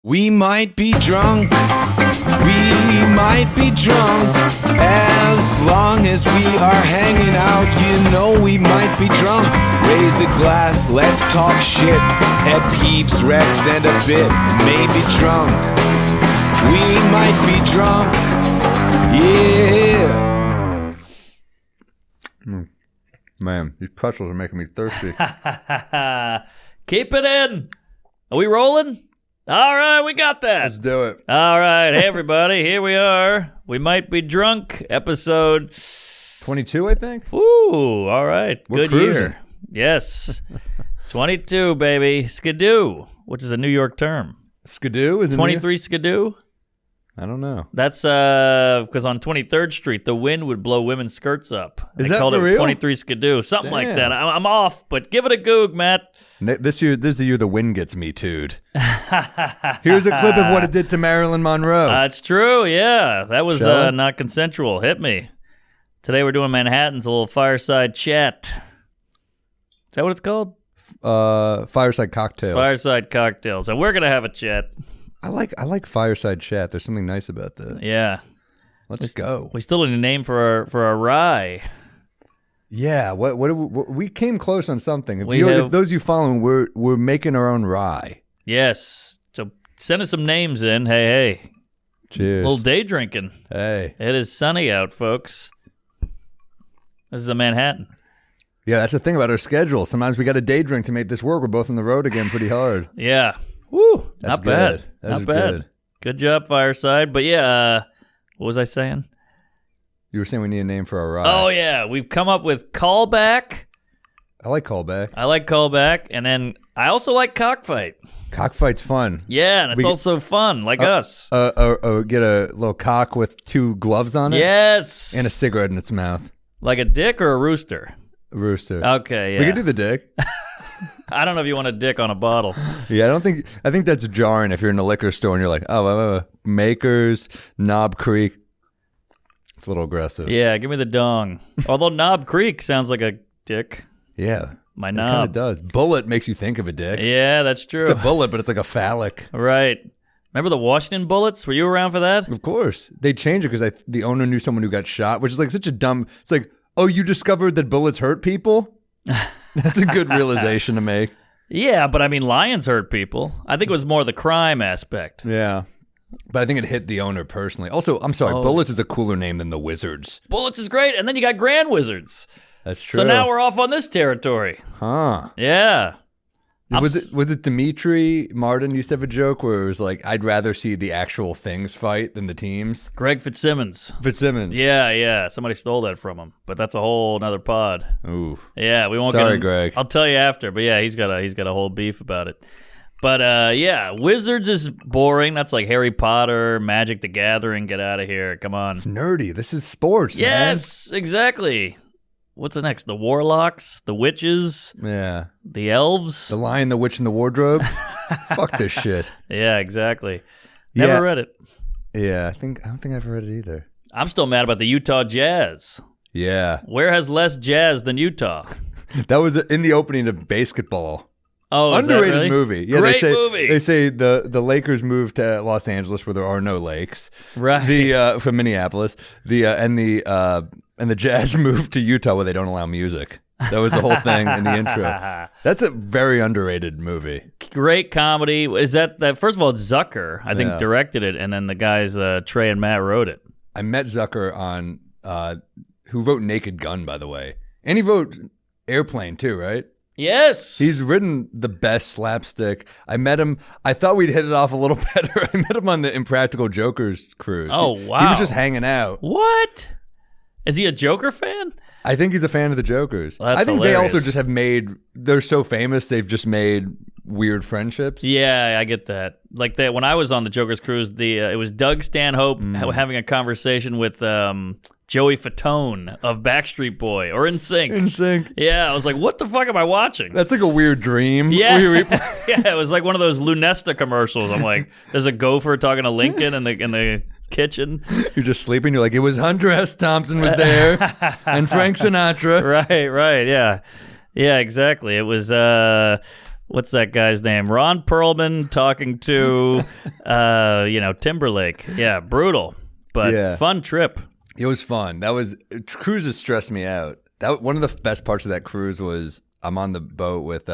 We might be drunk, we might be drunk. As long as we are hanging out, you know we might be drunk. Raise a glass, let's talk shit. Pet peeves, Rex, and a bit. Maybe drunk, we might be drunk. Yeah. Man, these pretzels are making me thirsty. Keep it in. Are we rolling? All right, we got that. Let's do it. All right, hey everybody, here we are. We might be drunk. Episode 22, I think. Woo! All right, We're good cruising. year. Yes, 22, baby. Skidoo, which is a New York term. Skidoo is 23 skidoo. I don't know. That's because on 23rd Street, the wind would blow women's skirts up. Is they that called for it real? 23 skidoo, something like Damn. that. I'm off, but give it a goog, Matt. This is the year the wind gets me tooed. Here's a clip of what it did to Marilyn Monroe. It's true, yeah. That was Shall we? not consensual. Hit me. Today we're doing Manhattan's a little fireside chat. Is that what it's called? Fireside cocktails. Fireside cocktails. And we're going to have a chat. I like fireside chat. There's something nice about that. Yeah. Let's go. We still need a name for our rye. Yeah. What we came close on something. We If have- those you following, we're making our own rye. Yes. So send us some names in. Hey. Cheers. A little day drinking. Hey. It is sunny out, folks. This is a Manhattan. Yeah, that's the thing about our schedule. Sometimes we got a day drink to make this work. We're both on the road again pretty hard. Yeah. Woo. That's Not bad. good. That Not is bad. good. Good job, Fireside. But yeah, what was I saying? You were saying we need a name for our rye. Oh, yeah. We've come up with callback. I like callback. I like callback. And then I also like cockfight. Cockfight's fun. Yeah, and it's also fun, like us. Get a little cock with two gloves on it. Yes. And a cigarette in its mouth. Like a dick or a rooster? A rooster. Okay, yeah. We could do the dick. I don't know if you want a dick on a bottle. Yeah, I think that's jarring if you're in a liquor store and you're like, Makers, Knob Creek. It's a little aggressive. Yeah, give me the dong. Although Knob Creek sounds like a dick. Yeah. My It kind of knob. does. Bullet makes you think of a dick. Yeah, that's true. It's a bullet, but it's like a phallic. Right. Remember the Washington Bullets? Were you around for that? Of course. They changed it because the owner knew someone who got shot, which is like such a dumb... It's like, oh, you discovered that bullets hurt people? That's a good realization to make. Yeah, but I mean, lions hurt people. I think it was more the crime aspect. Yeah. But I think it hit the owner personally. Also, I'm sorry, Bullets is a cooler name than the Wizards. Bullets is great, and then you got Grand Wizards. That's true. So now we're off on this territory. Huh. Yeah. Was it Dimitri Martin used to have a joke where it was like, I'd rather see the actual things fight than the teams? Greg Fitzsimmons. Fitzsimmons. Yeah. Somebody stole that from him, but that's a whole nother pod. Ooh. Yeah, we won't. Sorry, get Greg. I'll tell you after. But yeah, he's got a whole beef about it. But yeah, Wizards is boring. That's like Harry Potter, Magic the Gathering. Get out of here. Come on. It's nerdy. This is sports, Yes, exactly. What's the next? The Warlocks, the Witches, man. Yeah. the Elves. The Lion, the Witch, and the Wardrobes. Fuck this shit. Yeah, exactly. Never read it. Yeah, I don't think I've read it either. I'm still mad about the Utah Jazz. Yeah. Where has less jazz than Utah? That was in the opening of Basketball. Oh, is that Underrated really? movie. Yeah, Great movie. They movie. say the Lakers moved to Los Angeles where there are no lakes. Right. From Minneapolis. And the Jazz moved to Utah where they don't allow music. That was the whole thing in the intro. That's a very underrated movie. Great comedy. Is that first of all, it's Zucker, I think, Yeah. directed it, and then the guys Trey and Matt wrote it. I met Zucker on who wrote Naked Gun, by the way. And he wrote Airplane too, right? Yes. He's written the best slapstick. I met him. I thought we'd hit it off a little better. I met him on the Impractical Jokers cruise. Oh, He wow. was just hanging out. What? Is he a Joker fan? I think he's a fan of the Jokers. Well, that's I think hilarious. they also just have they're so famous, they've just made weird friendships. Yeah, I get that. Like that when I was on the Joker's cruise, it was Doug Stanhope having a conversation with Joey Fatone of Backstreet Boy or NSYNC. NSYNC. Yeah, I was like, what the fuck am I watching? That's like a weird dream. Yeah. We- Yeah, it was like one of those Lunesta commercials. I'm like, there's a gopher talking to Lincoln in the kitchen. You're just sleeping. You're like, it was Hunter S. Thompson was there and Frank Sinatra. Right, yeah. Yeah, exactly. It was what's that guy's name? Ron Perlman talking to, Timberlake. Yeah, brutal, but fun trip. It was fun. Cruises stressed me out. One of the best parts of that cruise was I'm on the boat with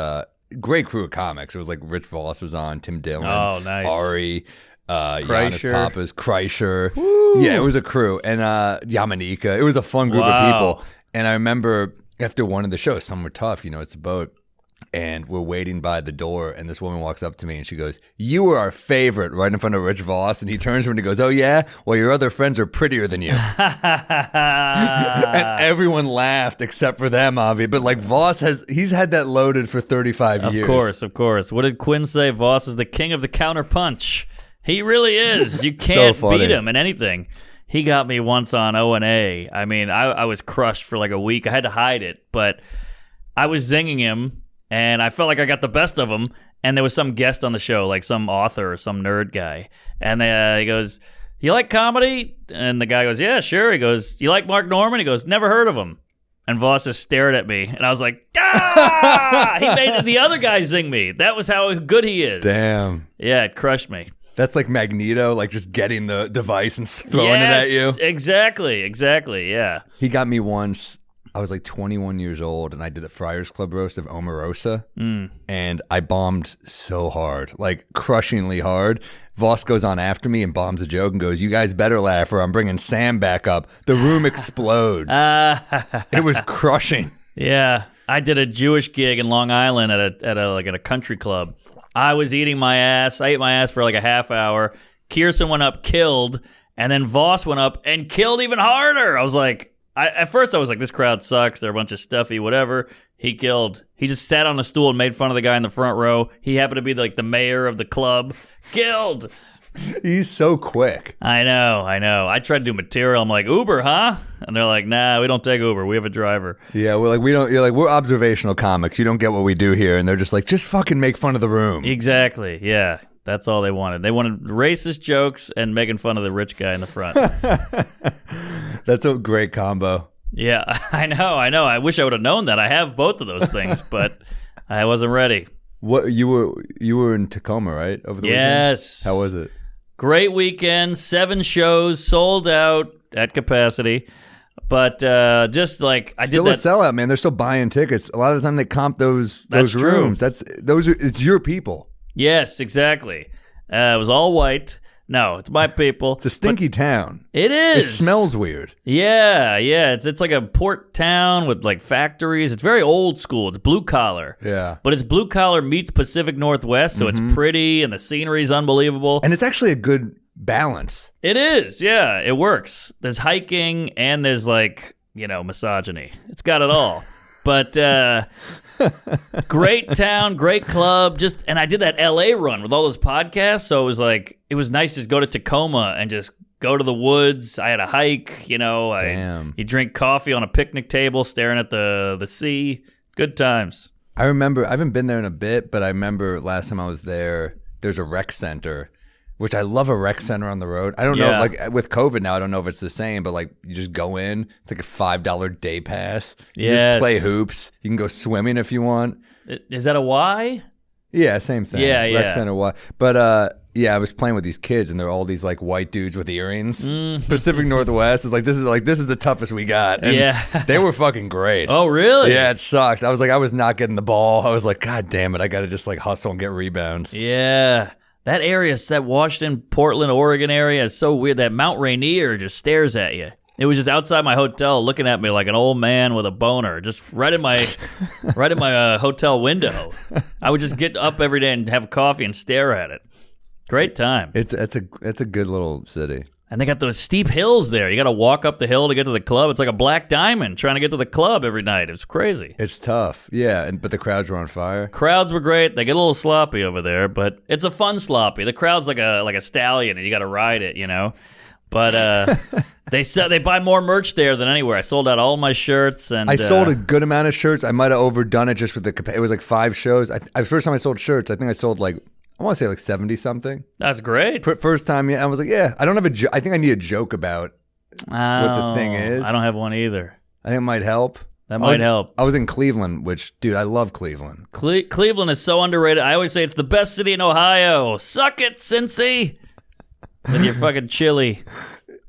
great crew of comics. It was like Rich Voss was on, Tim Dillon, Ari, Giannis Papas, Kreischer. Woo. Yeah, it was a crew. And Yamanika. It was a fun group of people. And I remember after one of the shows, some were tough, it's a boat. And we're waiting by the door, and this woman walks up to me, and she goes, "You were our favorite," right in front of Rich Voss. And he turns to her and he goes, "Oh, yeah? Well, your other friends are prettier than you." And everyone laughed except for them, Avi. But like Voss he's had that loaded for 35 years. Of course. What did Quinn say? Voss is the king of the counterpunch. He really is. You can't beat him in anything. He got me once on O&A. I mean, I was crushed for like a week. I had to hide it, but I was zinging him. And I felt like I got the best of him. And there was some guest on the show, like some author or some nerd guy. And he goes, "You like comedy?" And the guy goes, "Yeah, sure." He goes, "You like Mark Norman?" He goes, "Never heard of him." And Voss just stared at me. And I was like, "Ah!" He made the other guy zing me. That was how good he is. Damn. Yeah, it crushed me. That's like Magneto, like just getting the device and throwing it at you. Exactly, yeah. He got me once. I was like 21 years old, and I did the Friars Club roast of Omarosa, and I bombed so hard, like crushingly hard. Voss goes on after me and bombs a joke and goes, "You guys better laugh or I'm bringing Sam back up." The room explodes. It was crushing. Yeah, I did a Jewish gig in Long Island at a country club. I was eating my ass. I ate my ass for like a half hour. Kirsten went up, killed, and then Voss went up and killed even harder. I was like, at first I was like, this crowd sucks. They're a bunch of stuffy, whatever. He killed. He just sat on a stool and made fun of the guy in the front row. He happened to be like the mayor of the club. Killed. He's so quick. I know. I tried to do material. I'm like, "Uber, huh?" And they're like, "Nah, we don't take Uber. We have a driver." Yeah, we're observational comics. You don't get what we do here. And they're just like, just fucking make fun of the room. Exactly. Yeah. That's all they wanted. They wanted racist jokes and making fun of the rich guy in the front. That's a great combo. Yeah, I know. I wish I would have known that. I have both of those things, but I wasn't ready. What you were in Tacoma, right? Over the Yes. weekend? How was it? Great weekend. 7 shows sold out at capacity. But just like I still did that. Still a sellout, man. They're still buying tickets. A lot of the time they comp those rooms. It's your people. Yes, exactly. It was all white. No, it's my people. It's a stinky town. It is. It smells weird. Yeah. It's like a port town with like factories. It's very old school. It's blue collar. Yeah. But it's blue collar meets Pacific Northwest, so it's pretty and the scenery's unbelievable. And it's actually a good balance. It is. Yeah, it works. There's hiking and there's like, misogyny. It's got it all. But great town, great club. And I did that LA run with all those podcasts. So it was nice to just go to Tacoma and just go to the woods. I had a hike, Damn. You drink coffee on a picnic table, staring at the sea. Good times. I remember, I haven't been there in a bit, but I remember last time I was there, there's a rec center, which I love a rec center on the road. I don't know, like with COVID now, I don't know if it's the same, but like you just go in, it's like a $5 day pass. You just play hoops. You can go swimming if you want. Is that a Y? Yeah, same thing. Yeah, Rec center Y. But I was playing with these kids and they're all these like white dudes with earrings. Pacific Northwest is like this is the toughest we got. And they were fucking great. Oh, really? Yeah, it sucked. I was not getting the ball. I was like, God damn it, I gotta just like hustle and get rebounds. Yeah. That area, that Washington, Portland, Oregon area is so weird. That Mount Rainier just stares at you. It was just outside my hotel looking at me like an old man with a boner, just right in my hotel window. I would just get up every day and have coffee and stare at it. Great time. It's a good little city. And they got those steep hills there. You got to walk up the hill to get to the club. It's like a black diamond trying to get to the club every night. It's crazy. It's tough. Yeah, but the crowds were on fire. Crowds were great. They get a little sloppy over there, but it's a fun sloppy. The crowd's like a stallion, and you got to ride it, But they buy more merch there than anywhere. I sold out all my shirts, and I sold a good amount of shirts. I might have overdone it just with it was like 5 shows. The first time I sold shirts, I think I sold like, I want to say like 70 something. That's great. First time, I was like, I don't have I think I need a joke about what the thing is. I don't have one either. I think it might help. That might help. I was in Cleveland, which, dude, I love Cleveland. Cleveland is so underrated. I always say it's the best city in Ohio. Suck it, Cincy. With your fucking chili.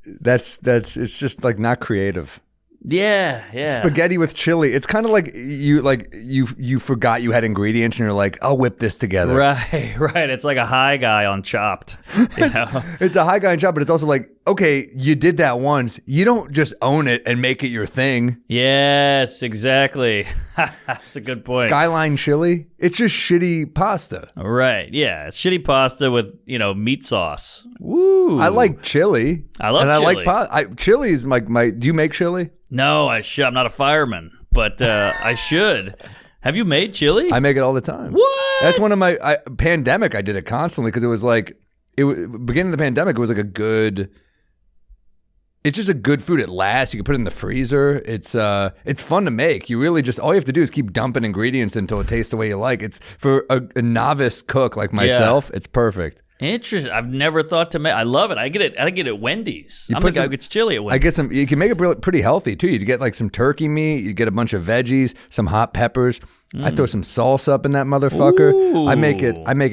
It's just like not creative. Yeah. Spaghetti with chili. It's kind of like you forgot you had ingredients and you're like, I'll whip this together. Right. It's like a high guy on Chopped. You know? It's a high guy on Chopped, but it's also like, okay, you did that once. You don't just own it and make it your thing. Yes, exactly. That's a good point. Skyline chili. It's just shitty pasta. Right. Yeah. It's shitty pasta with, meat sauce. Woo. I like chili. I love chili. I like pasta. Chili is my. Do you make chili? No, I should. I'm not a fireman, but I should. Have you made chili? I make it all the time. What? That's one of my pandemic. I did it constantly because it was like beginning of the pandemic. It was like a good. It's just a good food. It lasts. You can put it in the freezer. It's fun to make. You really just all you have to do is keep dumping ingredients until it tastes the way you like. It's for a novice cook like myself. Yeah. It's perfect. Interesting. I've never thought to make. I love it. I get it at Wendy's. I'm the guy who gets chili at Wendy's. I get some. You can make it pretty healthy too. You get like some turkey meat. You get a bunch of veggies, some hot peppers. I throw some salsa up in that motherfucker. Ooh. I make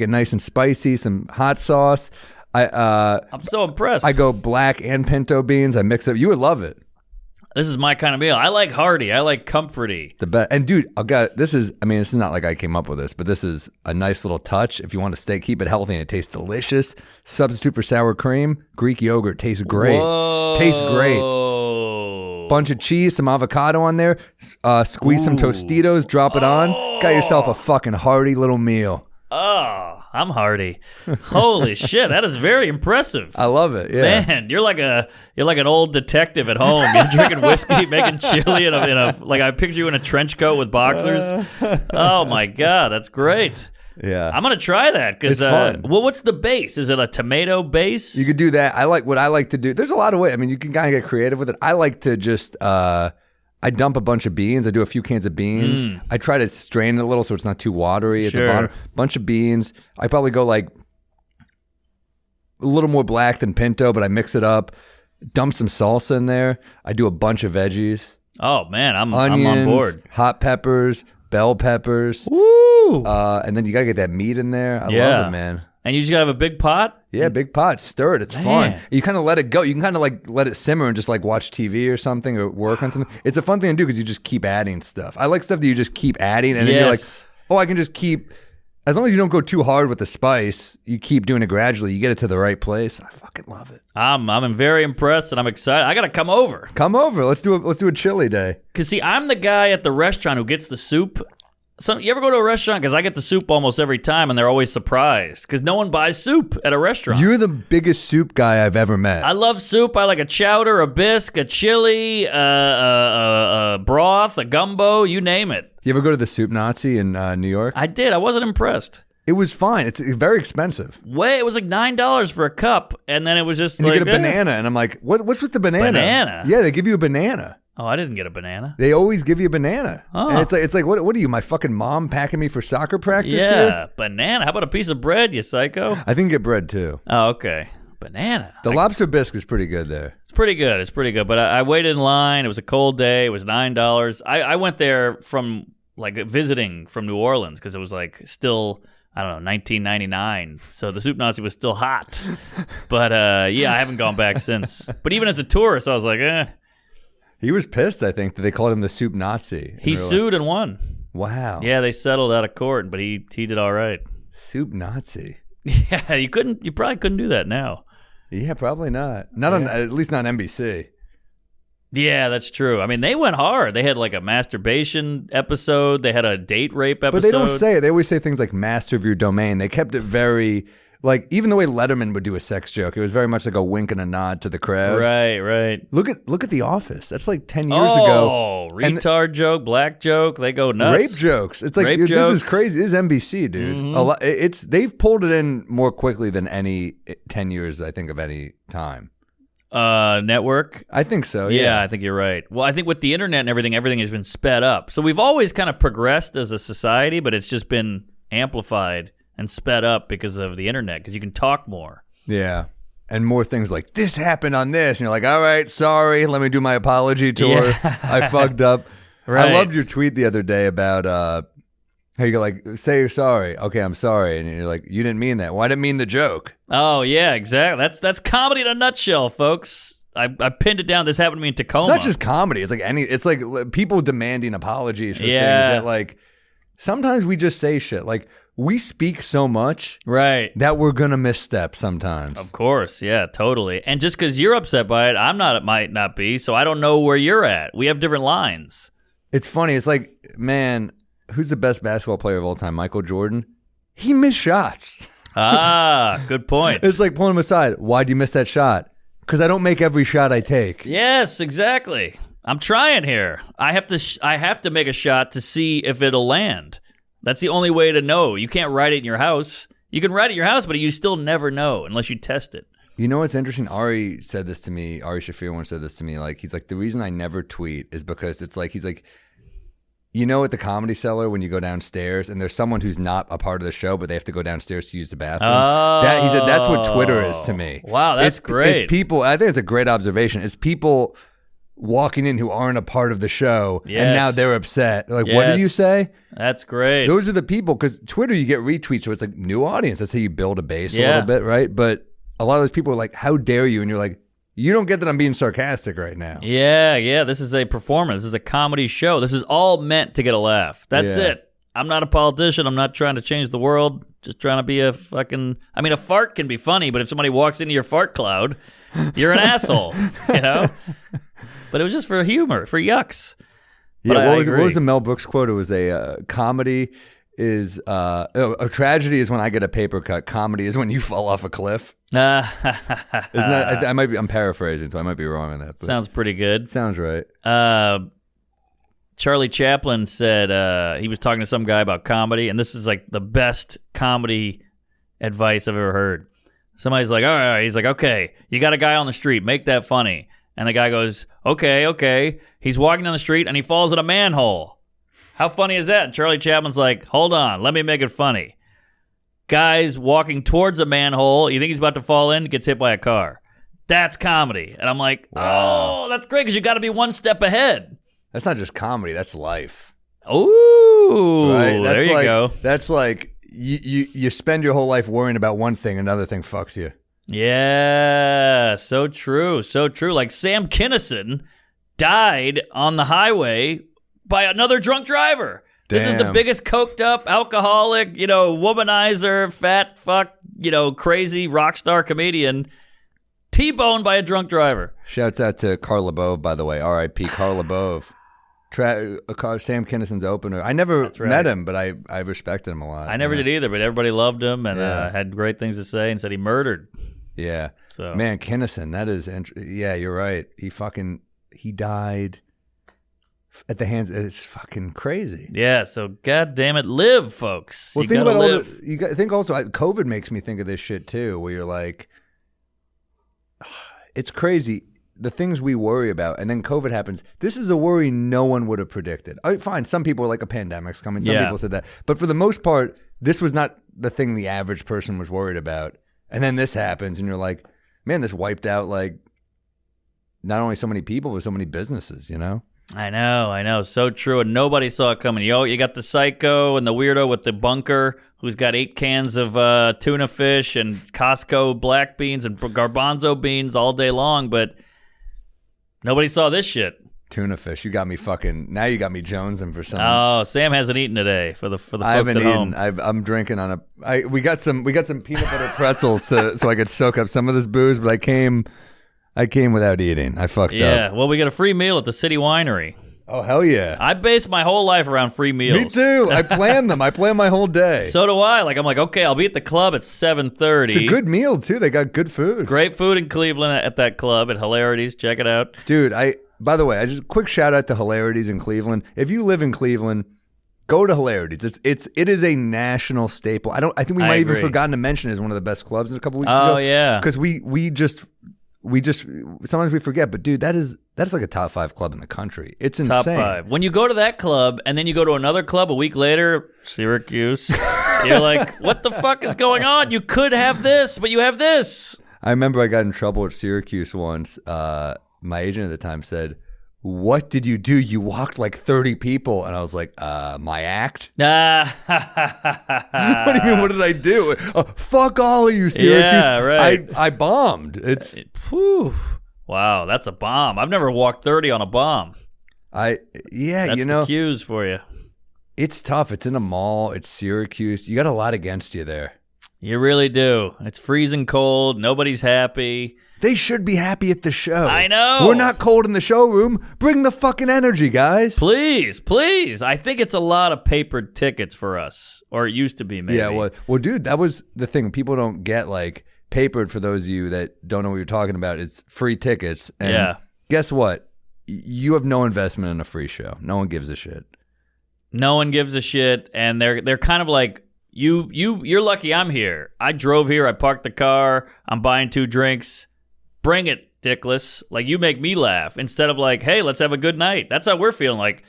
it nice and spicy. Some hot sauce. I'm so impressed. I go black and pinto beans. I mix it. You would love it. This is my kind of meal. I like hearty. I like comforty. The best. And dude, this is not like I came up with this, but this is a nice little touch. If you want to keep it healthy and it tastes delicious, substitute for sour cream, Greek yogurt tastes great. Whoa. Tastes great. Bunch of cheese, some avocado on there, squeeze some Tostitos, drop it on. Got yourself a fucking hearty little meal. Oh, I'm hearty. Holy shit, that is very impressive. I love it. Yeah, man, you're like an old detective at home. You're drinking whiskey, making chili in a like I picture you in a trench coat with boxers. Oh my god, that's great. Yeah, I'm gonna try that because fun. Well, what's the base? Is it a tomato base? You could do that. What I like to do. There's a lot of ways. I mean, you can kind of get creative with it. I like to just. I dump a bunch of beans. I do a few cans of beans. I try to strain it a little so it's not too watery at the bottom. Bunch of beans. I probably go like a little more black than pinto, but I mix it up. Dump some salsa in there. I do a bunch of veggies. Oh man, I'm on board. Hot peppers, bell peppers. Woo! And then you gotta get that meat in there. I love it, man. And you just gotta have a big pot? Yeah, big pot. Stir it. It's fun. You kind of let it go. You can kind of like let it simmer and just like watch TV or something or work on something. It's a fun thing to do because you just keep adding stuff. I like stuff that you just keep adding and then you're like, oh, I can just keep. As long as you don't go too hard with the spice, you keep doing it gradually. You get it to the right place. I fucking love it. I'm very impressed and I'm excited. I gotta come over. Come over. Let's do a chili day. Cause see, I'm the guy at the restaurant who gets the soup. You ever go to a restaurant? Because I get the soup almost every time, and they're always surprised because no one buys soup at a restaurant. You're the biggest soup guy I've ever met. I love soup. I like a chowder, a bisque, a chili, a broth, a gumbo, you name it. You ever go to the Soup Nazi in New York? I did. I wasn't impressed. It was fine. It's very expensive. It was like $9 for a cup, and then it was just and you get a banana, and I'm like, what's with the banana? Banana? Yeah, they give you a banana. Oh, I didn't get a banana. They always give you a banana. Oh. And it's like what are you, my fucking mom packing me for soccer practice here? Yeah, banana. How about a piece of bread, you psycho? I think get bread too. Oh, okay. Banana. The lobster bisque is pretty good there. It's pretty good. But I waited in line. It was a cold day. It was $9. I went there from like visiting from New Orleans because it was like still, I don't know, 1999. So the Soup Nazi was still hot. But yeah, I haven't gone back since. But even as a tourist, I was like, He was pissed, I think, that they called him the Soup Nazi. He sued and won. Wow. Yeah, they settled out of court, but he did all right. Soup Nazi. Yeah, you probably couldn't do that now. Yeah, probably not. At least not NBC. Yeah, that's true. I mean, they went hard. They had like a masturbation episode. They had a date rape episode. But they don't say it. They always say things like master of your domain. They kept it very... Like, even the way Letterman would do a sex joke, it was very much like a wink and a nod to the crowd. Right. Look at The Office. That's like 10 years ago. Oh, retard joke, black joke, they go nuts. Rape jokes. It's like, this is crazy. This is NBC, dude. Mm-hmm. They've pulled it in more quickly than any 10 years, I think, of any time. Network? I think so, yeah. I think you're right. Well, I think with the internet and everything has been sped up. So we've always kind of progressed as a society, but it's just been amplified and sped up because of the internet, because you can talk more. Yeah. And more things like, this happened on this. And you're like, all right, sorry. Let me do my apology tour. I fucked up. Right. I loved your tweet the other day about how you go like, say you're sorry. Okay, I'm sorry. And you're like, you didn't mean that. Well, I didn't mean the joke. Oh, yeah, exactly. That's comedy in a nutshell, folks. I pinned it down. This happened to me in Tacoma. It's not just comedy. It's like people demanding apologies for things that like sometimes we just say shit. Like we speak so much that we're going to misstep sometimes. Of course. Yeah, totally. And just because you're upset by it, it might not be. So I don't know where you're at. We have different lines. It's funny. It's like, man, who's the best basketball player of all time? Michael Jordan? He missed shots. Good point. It's like pulling him aside. Why'd you miss that shot? Because I don't make every shot I take. Yes, exactly. I'm trying here. I have to make a shot to see if it'll land. That's the only way to know. You can't write it in your house. You can write it in your house, but you still never know unless you test it. You know what's interesting? Ari said this to me. Ari Shafir once said this to me. Like he's like, the reason I never tweet is because it's like he's like, you know, at the Comedy Cellar when you go downstairs and there's someone who's not a part of the show, but they have to go downstairs to use the bathroom. He said that's what Twitter is to me. Wow, that's great. It's people. I think it's a great observation. It's people walking in who aren't a part of the show, and now they're upset. Like, what did you say? That's great. Those are the people, because Twitter, you get retweets, so it's like new audience. That's how you build a base a little bit, right? But a lot of those people are like, how dare you? And you're like, you don't get that I'm being sarcastic right now. Yeah. This is a performance. This is a comedy show. This is all meant to get a laugh. That's it. I'm not a politician. I'm not trying to change the world. Just trying to be a fucking... I mean, a fart can be funny, but if somebody walks into your fart cloud, you're an asshole, you know? But it was just for humor, for yucks. But what was the Mel Brooks quote? It was a comedy is... a tragedy is when I get a paper cut. Comedy is when you fall off a cliff. I'm paraphrasing, so I might be wrong on that. But sounds pretty good. Sounds right. Charlie Chaplin said he was talking to some guy about comedy, and this is like the best comedy advice I've ever heard. Somebody's like, all right. He's like, okay, you got a guy on the street. Make that funny. And the guy goes, okay. He's walking down the street, and he falls in a manhole. How funny is that? And Charlie Chaplin's like, hold on, let me make it funny. Guy's walking towards a manhole. You think he's about to fall in, gets hit by a car. That's comedy. And I'm like, wow. Oh, that's great because you got to be one step ahead. That's not just comedy. That's life. Ooh, right? There you go. That's like you spend your whole life worrying about one thing, another thing fucks you. Yeah, so true. Like Sam Kinison died on the highway by another drunk driver. Damn. This is the biggest coked up, alcoholic, womanizer, fat fuck, crazy rock star comedian, T-boned by a drunk driver. Shouts out to Carl LeBove, by the way. R.I.P. Carl LeBove. Sam Kinison's opener. I never met him, but I respected him a lot. I never did either, but everybody loved him and had great things to say and said he murdered. Yeah. So man, Kinison, that is yeah, you're right. He died at the hands. It's fucking crazy. Yeah, so god damn it, live, folks. Well, you think gotta about live. think also COVID makes me think of this shit too, where you're like, it's crazy the things we worry about, and then COVID happens. This is a worry no one would have predicted. Fine, some people were like, a pandemic's coming. Some people said that, but for the most part, this was not the thing the average person was worried about. And then this happens, and you're like, man, this wiped out like not only so many people, but so many businesses. I know, so true, and nobody saw it coming. You got the psycho and the weirdo with the bunker who's got 8 cans of tuna fish and Costco black beans and garbanzo beans all day long, but nobody saw this shit. Tuna fish, you got me fucking. Now you got me jonesing for some. Oh, Sam hasn't eaten today for the folks I haven't at home. eaten. I'm drinking on a. We got some peanut butter pretzels so I could soak up some of this booze, but I came without eating. I fucked up. Yeah, well, we got a free meal at the City Winery. Oh, hell yeah. I base my whole life around free meals. Me too. I plan them. I plan my whole day. So do I. I'm like, okay, I'll be at the club at 7:30. It's a good meal, too. They got good food. Great food in Cleveland at that club at Hilarities. Check it out. Dude, by the way, I just quick shout out to Hilarities in Cleveland. If you live in Cleveland, go to Hilarities. It is a national staple. I think we might even forgotten to mention it as one of the best clubs in a couple weeks ago. Oh, yeah. Because we just sometimes we forget, but dude, that's like a top 5 club in the country. It's insane. Top 5. When you go to that club and then you go to another club a week later, Syracuse, you're like, what the fuck is going on? You could have this, but you have this. I remember I got in trouble at Syracuse once. My agent at the time said, what did you do? You walked like 30 people. And I was like, my act? What do you mean, what did I do? Fuck all of you, Syracuse. Yeah, right. I bombed. Whew. Wow, that's a bomb. I've never walked 30 on a bomb. That's the cues for you. It's tough. It's in a mall. It's Syracuse. You got a lot against you there. You really do. It's freezing cold. Nobody's happy. They should be happy at the show. I know. We're not cold in the showroom. Bring the fucking energy, guys. Please, please. I think it's a lot of papered tickets for us. Or it used to be, maybe. Yeah, well, dude, that was the thing. People don't get, like, papered, for those of you that don't know what you're talking about. It's free tickets. And guess what? You have no investment in a free show. No one gives a shit. No one gives a shit, and they're kind of like, you're lucky I'm here. I drove here, I parked the car, I'm buying 2 drinks. Bring it, dickless. Like, you make me laugh instead of like, hey, let's have a good night. That's how we're feeling. Like,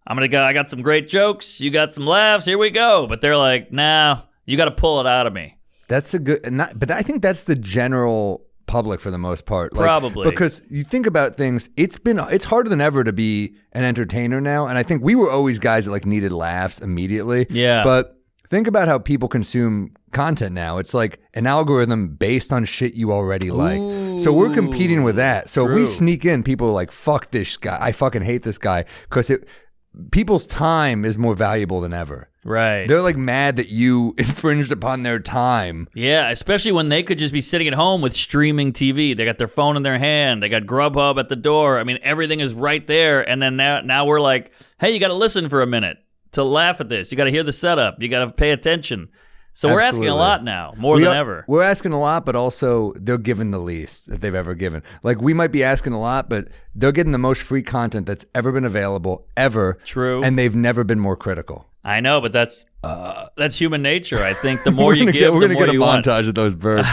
I got some great jokes, you got some laughs, here we go. But they're like, nah, you got to pull it out of me. That's a good, but I think that's the general public for the most part. Like, probably. Because you think about things, it's harder than ever to be an entertainer now. And I think we were always guys that like needed laughs immediately. Yeah. But think about how people consume content now. It's like an algorithm based on shit you already like. So we're competing with that. So if we sneak in, people are like, fuck this guy. I fucking hate this guy. Because people's time is more valuable than ever. Right. They're like mad that you infringed upon their time. Yeah, especially when they could just be sitting at home with streaming TV. They got their phone in their hand. They got Grubhub at the door. I mean, everything is right there. And then now we're like, hey, you got to listen for a minute to laugh at this. You got to hear the setup. You got to pay attention. So we're asking a lot now, more than ever. We're asking a lot, but also they're giving the least that they've ever given. Like, we might be asking a lot, but they're getting the most free content that's ever been available, ever. True. And they've never been more critical. I know, but that's human nature. I think the more you give, the more you want. We're going to get a montage of those birds.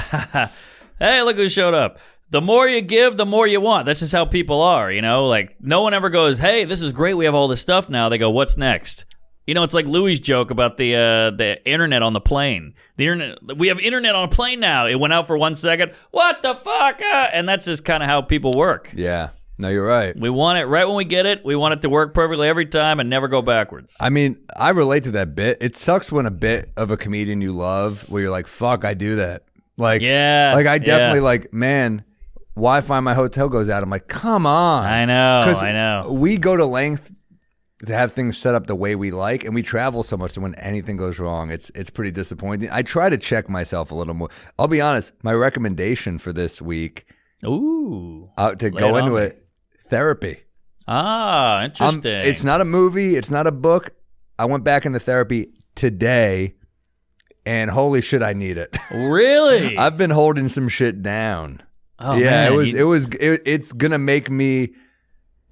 Hey, look who showed up. The more you give, the more you want. That's just how people are, you know? Like, no one ever goes, hey, this is great. We have all this stuff now. They go, what's next? You know, it's like Louis' joke about the internet on the plane. The internet, we have internet on a plane now. It went out for 1 second. What the fuck? And that's just kind of how people work. Yeah. No, you're right. We want it right when we get it. We want it to work perfectly every time and never go backwards. I mean, I relate to that bit. It sucks when a bit of a comedian you love, where you're like, fuck, I do that. Like, like I definitely like, man, Wi-Fi in my hotel goes out. I'm like, come on. I know. We go to length to have things set up the way we like, and we travel so much that when anything goes wrong, it's pretty disappointing. I try to check myself a little more. I'll be honest, my recommendation for this week, to go into it, therapy. Ah, interesting. It's not a movie, it's not a book. I went back into therapy today, and holy shit, I need it. Really? I've been holding some shit down. Oh, yeah, man. It's gonna make me.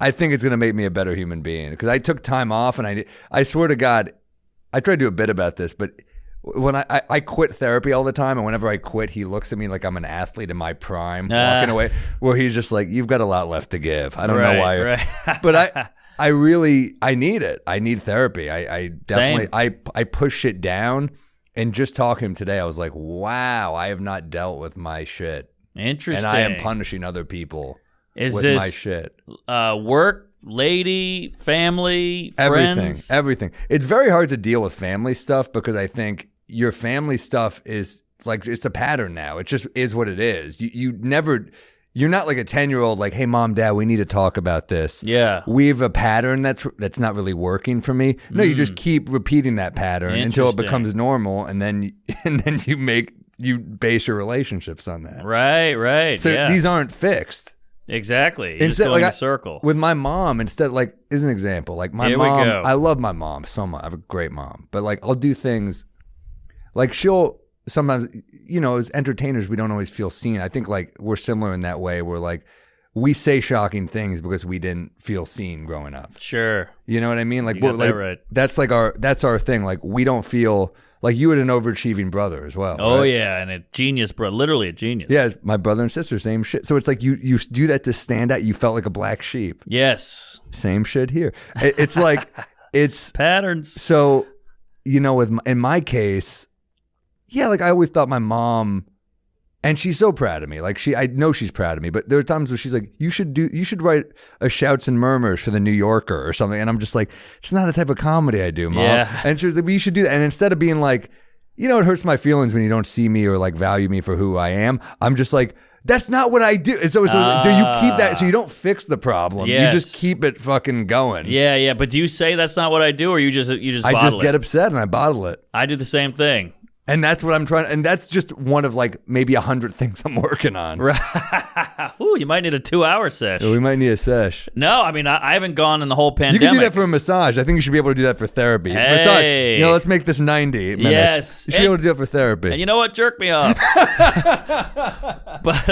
I think it's going to make me a better human being, because I took time off, and I swear to God, I try to do a bit about this, but when I quit therapy all the time, and whenever I quit, he looks at me like I'm an athlete in my prime, walking away, where he's just like, you've got a lot left to give. I don't know why. Right. But I need it. I need therapy. I definitely, I push shit down, and just talking to him today, I was like, wow, I have not dealt with my shit. Interesting. And I am punishing other people. Is with this my shit. Work, lady, family, friends? Everything. It's very hard to deal with family stuff, because I think your family stuff is like, it's a pattern now. It just is what it is. You're not like a 10-year-old like, hey, mom, dad, we need to talk about this. Yeah. We have a pattern that's not really working for me. No, you just keep repeating that pattern until it becomes normal, and then you base your relationships on that. Right. So these aren't fixed. Exactly. You just go in a circle. With my mom, instead, like, as an example, like my mom, I love my mom so much. I have a great mom. But like, I'll do things, like she'll sometimes, you know, as entertainers, we don't always feel seen. I think like we're similar in that way, where like we say shocking things because we didn't feel seen growing up. Sure. You know what I mean? Like, right. That's our thing. Like, we don't feel. Like, you had an overachieving brother as well. Oh, right? yeah, and a genius, bro. Literally a genius. Yeah, my brother and sister, same shit. So it's like you do that to stand out. You felt like a black sheep. Yes. Same shit here. It's like, it's... patterns. So, you know, in my case, yeah, like I always thought my mom And she's so proud of me. Like I know she's proud of me, but there are times where she's like, you should write a shouts and murmurs for the New Yorker or something. And I'm just like, it's not the type of comedy I do, Mom. Yeah. And she was like, well, you should do that. And instead of being like, it hurts my feelings when you don't see me or like value me for who I am, I'm just like, that's not what I do. So you keep that, so you don't fix the problem. Yes. You just keep it fucking going. Yeah. But do you say that's not what I do, or you just I bottle just get upset and I bottle it. I do the same thing. And that's what I'm trying, and that's just one of like maybe 100 things I'm working on. Right. Ooh, you might need a 2-hour sesh. We might need a sesh. No, I mean, I haven't gone in the whole pandemic. You can do that for a massage. I think you should be able to do that for therapy. Hey. Massage. Let's make this 90 minutes. Yes. You should be able to do that for therapy. And you know what? Jerk me off. But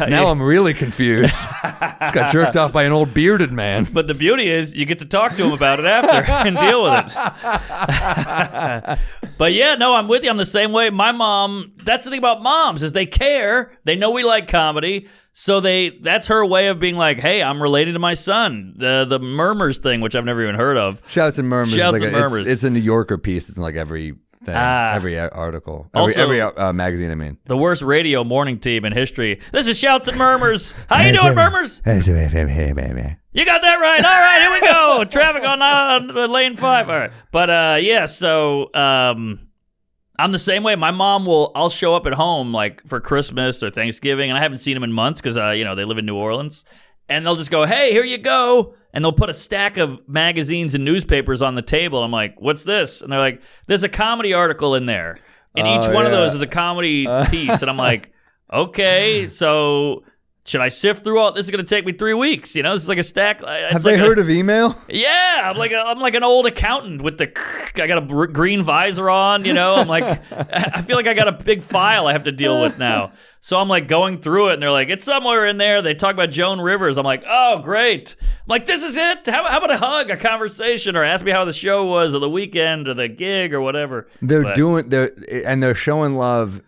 now I'm really confused. Got jerked off by an old bearded man. But the beauty is you get to talk to him about it after and deal with it. But yeah, no, I'm with you. I'm the same way. My mom, that's the thing about moms, is they care. They know we like comedy. So that's her way of being like, hey, I'm related to my son. The murmurs thing, which I've never even heard of. Shouts and murmurs. Shouts and murmurs. It's a New Yorker piece. It's in like every thing, every article, every magazine, I mean. The worst radio morning team in history. This is Shouts and Murmurs. How you doing, Murmurs? You got that right. All right, here we go. Traffic on lane 5. All right. But yeah, so I'm the same way. My mom I'll show up at home like for Christmas or Thanksgiving, and I haven't seen them in months because they live in New Orleans, and they'll just go, hey, here you go. And they'll put a stack of magazines and newspapers on the table. I'm like, what's this? And they're like, there's a comedy article in there. And each one of those is a comedy piece. And I'm like, okay, so should I sift through all this? Is going to take me 3 weeks. This is like a stack. Have they heard of email? Yeah, I'm like an old accountant with I got a green visor on. I'm like, I feel like I got a big file I have to deal with now. So I'm like going through it, and they're like, it's somewhere in there. They talk about Joan Rivers. I'm like, oh, great. I'm like, this is it? How about a hug, a conversation, or ask me how the show was, or the weekend, or the gig, or whatever. They're showing love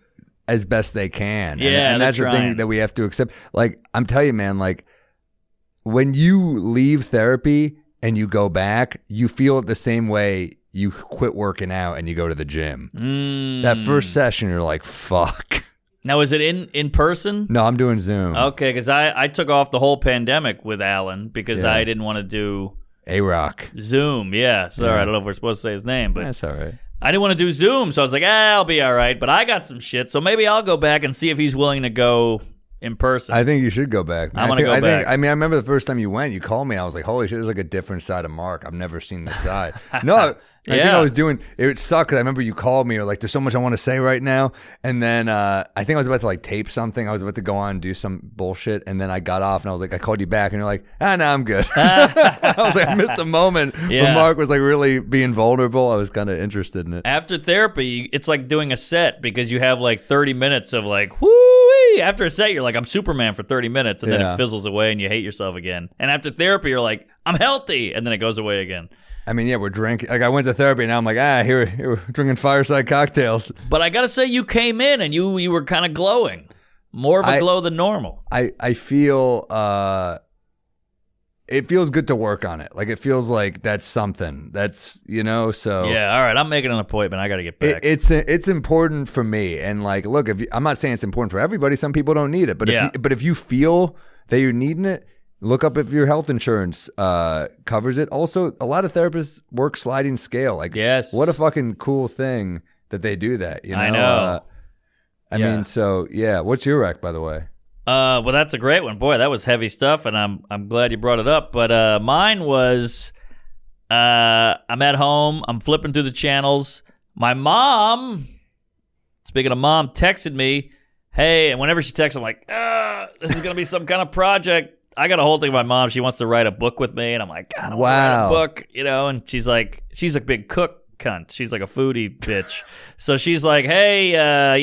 as best they can. Yeah, and that's the thing that we have to accept. Like, I'm telling you, man, like, when you leave therapy and you go back, you feel it the same way you quit working out and you go to the gym. That first session, you're like, fuck. Now, is it in person? No, I'm doing Zoom. Okay, because I took off the whole pandemic with Alan because I didn't want to do A-Rock. Zoom. Yeah, sorry, I don't know if we're supposed to say his name, but that's all right. I didn't want to do Zoom, so I was like, I'll be all right. But I got some shit, so maybe I'll go back and see if he's willing to go in person. I think you should go back. I'm going to go back. I remember the first time you went, you called me, and I was like, holy shit, there's like a different side of Mark. I've never seen this side. No, I think I was doing, it sucked because I remember you called me, or like, there's so much I want to say right now. And then I think I was about to like tape something. I was about to go on and do some bullshit. And then I got off and I was like, I called you back and you're like, no, I'm good. I was like, I missed a moment when Mark was like really being vulnerable. I was kind of interested in it. After therapy, it's like doing a set because you have like 30 minutes of like, whoo-wee. After a set, you're like, I'm Superman for 30 minutes. And then it fizzles away and you hate yourself again. And after therapy, you're like, I'm healthy. And then it goes away again. I mean, yeah, we're drinking. Like, I went to therapy, and now I'm like, here we're drinking fireside cocktails. But I gotta say, you came in and you were kind of glowing, more of a glow than normal. I feel it feels good to work on it. Like, it feels like that's something. That's so yeah. All right, I'm making an appointment. I gotta get back. It's important for me, and like, look, I'm not saying it's important for everybody. Some people don't need it, but if you feel that you're needing it. Look up if your health insurance covers it. Also, a lot of therapists work sliding scale. Like, yes. What a fucking cool thing that they do that. I know. I mean, so yeah. What's your rec, by the way? Well, that's a great one. Boy, that was heavy stuff, and I'm glad you brought it up. But mine was, I'm at home. I'm flipping through the channels. My mom, speaking of mom, texted me, hey, and whenever she texts, I'm like, this is gonna be some kind of project. I got a whole thing with my mom. She wants to write a book with me, and I'm like, God, I want to write a book, and she's like, she's a big cook cunt. She's like a foodie bitch. So she's like, hey,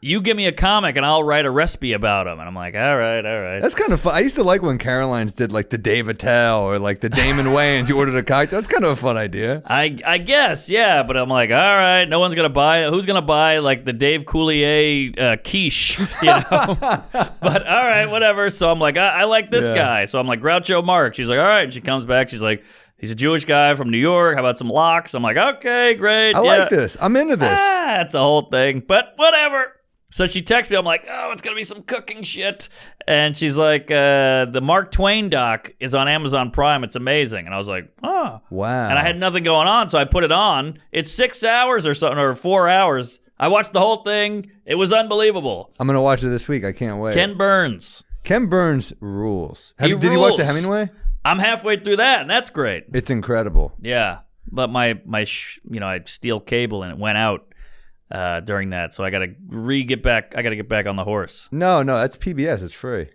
you give me a comic and I'll write a recipe about them. And I'm like, all right. That's kind of fun. I used to like when Caroline's did like the Dave Attell or like the Damon Wayans. You ordered a cocktail. That's kind of a fun idea. I guess, yeah. But I'm like, all right, no one's going to buy it. Who's going to buy like the Dave Coulier quiche, But all right, whatever. So I'm like, I like this guy. So I'm like, Groucho Marx. She's like, all right. And she comes back. She's like, he's a Jewish guy from New York. How about some lox? I'm like, okay, great. I like this. I'm into this. It's a whole thing. But whatever. So she texts me. I'm like, oh, it's going to be some cooking shit. And she's like, the Mark Twain doc is on Amazon Prime. It's amazing. And I was like, oh. Wow. And I had nothing going on, so I put it on. It's 6 hours or something, or 4 hours. I watched the whole thing. It was unbelievable. I'm going to watch it this week. I can't wait. Ken Burns rules. Did you watch the Hemingway? I'm halfway through that, and that's great. It's incredible. Yeah. But my I steal cable, and it went out. During that, so I gotta get back. I gotta get back on the horse. No, that's PBS. It's free.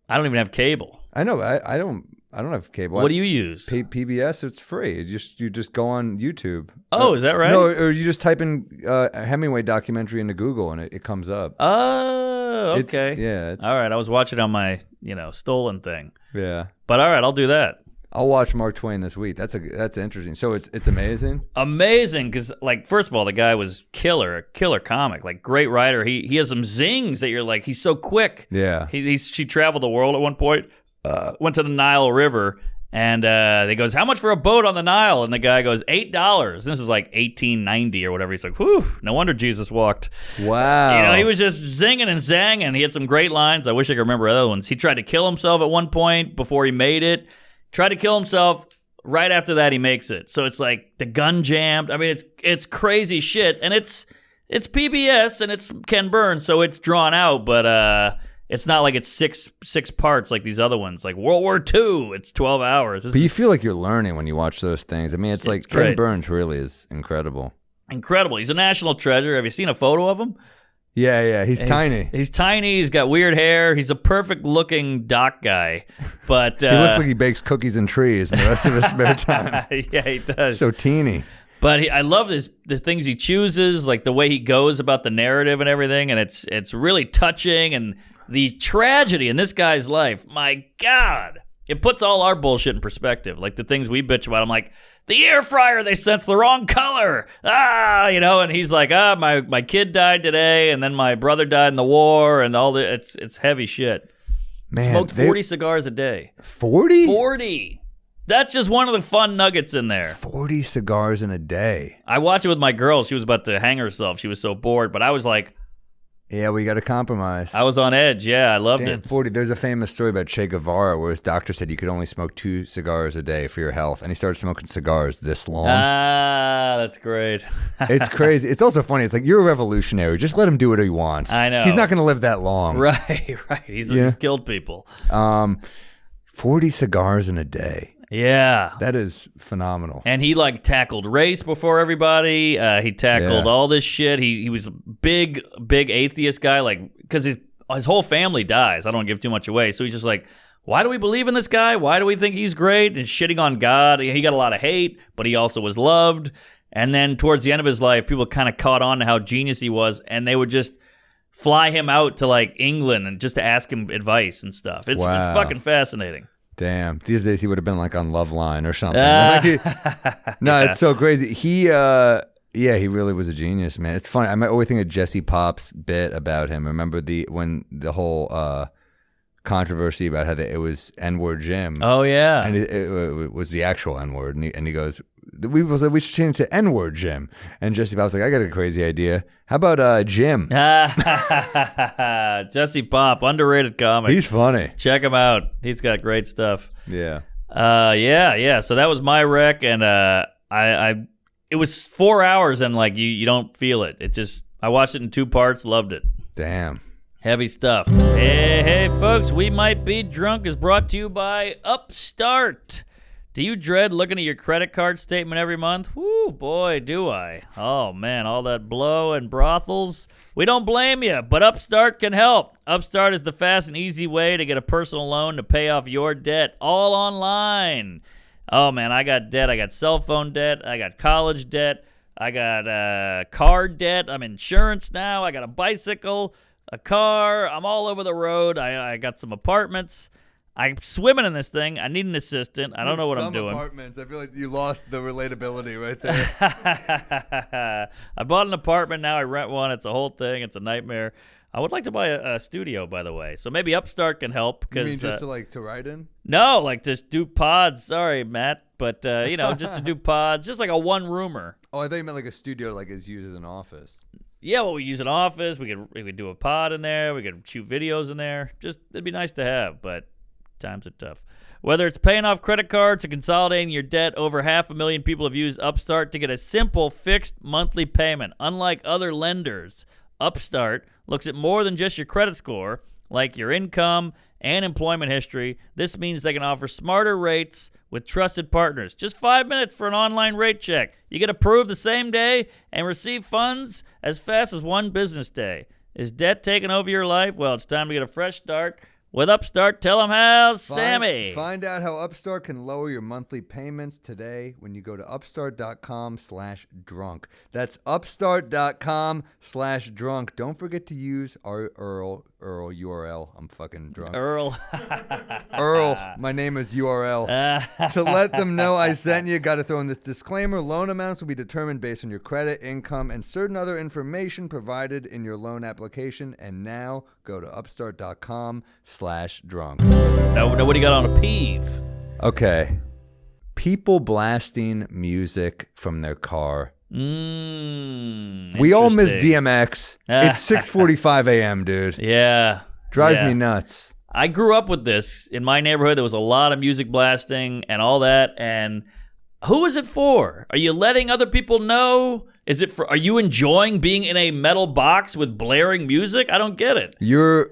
I don't even have cable. I know. I don't have cable. What do you use? PBS. It's free. You just go on YouTube. Oh, is that right? No, or you just type in Hemingway documentary into Google and it comes up. Oh, okay. It's all right. I was watching on my stolen thing. Yeah. But all right, I'll do that. I'll watch Mark Twain this week. That's interesting. So it's amazing. Amazing, because first of all, the guy was a killer comic, great writer. He has some zings that you're like, he's so quick. Yeah. She traveled the world at one point, went to the Nile River, and they goes, how much for a boat on the Nile? And the guy goes, $8. And this is like 1890 or whatever. He's like, whew, no wonder Jesus walked. Wow. He was just zinging and zanging. He had some great lines. I wish I could remember other ones. He tried to kill himself at one point before he made it. Tried to kill himself. Right after that, he makes it. So it's like the gun jammed. I mean, it's crazy shit, and it's PBS and it's Ken Burns, so it's drawn out. But it's not like it's six parts like these other ones, like World War II. It's 12 hours. But you feel like you're learning when you watch those things. I mean, it's like great. Ken Burns really is incredible. Incredible. He's a national treasure. Have you seen a photo of him? Yeah. He's tiny. He's tiny. He's got weird hair. He's a perfect-looking doc guy. But he looks like he bakes cookies and trees in the rest of his spare time. Yeah, he does. So teeny. But I love the things he chooses, like the way he goes about the narrative and everything, and it's really touching. And the tragedy in this guy's life, my God, it puts all our bullshit in perspective. Like the things we bitch about, I'm like, the air fryer they sent's the wrong color. And he's like, my kid died today, and then my brother died in the war, and all the it's heavy shit. Man, smoked 40 cigars a day. 40? 40. That's just one of the fun nuggets in there. 40 cigars in a day. I watched it with my girl. She was about to hang herself. She was so bored, but I was like, yeah, we got to compromise. I was on edge. Yeah, I loved it. 40. There's a famous story about Che Guevara where his doctor said you could only smoke 2 cigars a day for your health, and he started smoking cigars this long. That's great. It's crazy. It's also funny. It's like, you're a revolutionary. Just let him do what he wants. I know. He's not going to live that long. Right. He's killed people. 40 cigars in a day. Yeah. That is phenomenal. And he tackled race before everybody. He tackled all this shit. He was a big atheist guy, because his whole family dies. I don't give too much away. So he's just like, why do we believe in this guy? Why do we think he's great? And shitting on God. He got a lot of hate, but he also was loved. And then towards the end of his life, people kind of caught on to how genius he was, and they would just fly him out to England and just to ask him advice and stuff. It's fucking fascinating. Damn. These days he would have been on Loveline or something. It's so crazy. He really was a genius, man. It's funny. I always think of Jesse Pop's bit about him. Remember when the whole controversy about how it was N-word Jim. Oh, yeah. And it was the actual N-word. And he goes, we should change it to N-word Jim. And Jesse Pop was like, I got a crazy idea. How about Jim? Jesse Pop, underrated comic. He's funny. Check him out. He's got great stuff. Yeah. Yeah. So that was my rec, and it was 4 hours, and you don't feel it. I watched it in 2 parts, loved it. Damn. Heavy stuff. Hey, folks, We Might Be Drunk is brought to you by Upstart. Do you dread looking at your credit card statement every month? Woo, boy, do I. Oh, man, all that blow and brothels. We don't blame you, but Upstart can help. Upstart is the fast and easy way to get a personal loan to pay off your debt, all online. Oh, man, I got debt. I got cell phone debt. I got college debt. I got car debt. I'm insurance now. I got a bicycle, a car. I'm all over the road. I got some apartments. I'm swimming in this thing. I need an assistant. I don't know what I'm doing. Apartments. I feel like you lost the relatability right there. I bought an apartment. Now I rent one. It's a whole thing. It's a nightmare. I would like to buy a studio, by the way. So maybe Upstart can help. You mean just to write in? No, to do pods. Sorry, Matt. But, just to do pods. Just like a one-roomer. Oh, I thought you meant like a studio is used as an office. Yeah, well, we use an office. We could do a pod in there. We could shoot videos in there. Just it'd be nice to have, but times are tough. Whether it's paying off credit cards or consolidating your debt, over 500,000 people have used Upstart to get a simple fixed monthly payment. Unlike other lenders, Upstart looks at more than just your credit score, like your income and employment history. This means they can offer smarter rates with trusted partners. Just 5 minutes for an online rate check. You get approved the same day and receive funds as fast as one business day. Is debt taking over your life? Well, it's time to get a fresh start with Upstart. Tell them how, Sammy. Find out how Upstart can lower your monthly payments today when you go to upstart.com/drunk. That's upstart.com/drunk. Don't forget to use our Earl URL. I'm fucking drunk. Earl. My name is URL. To let them know I sent you, got to throw in this disclaimer. Loan amounts will be determined based on your credit, income, and certain other information provided in your loan application. And now go to upstart.com/drunk. Now, what do you got on a peeve? Okay. People blasting music from their car. We all miss DMX. It's 6:45 a.m., dude. Yeah. Drives me nuts. I grew up with this. In my neighborhood, there was a lot of music blasting and all that. And who is it for? Are you letting other people know? Are you enjoying being in a metal box with blaring music? I don't get it. You're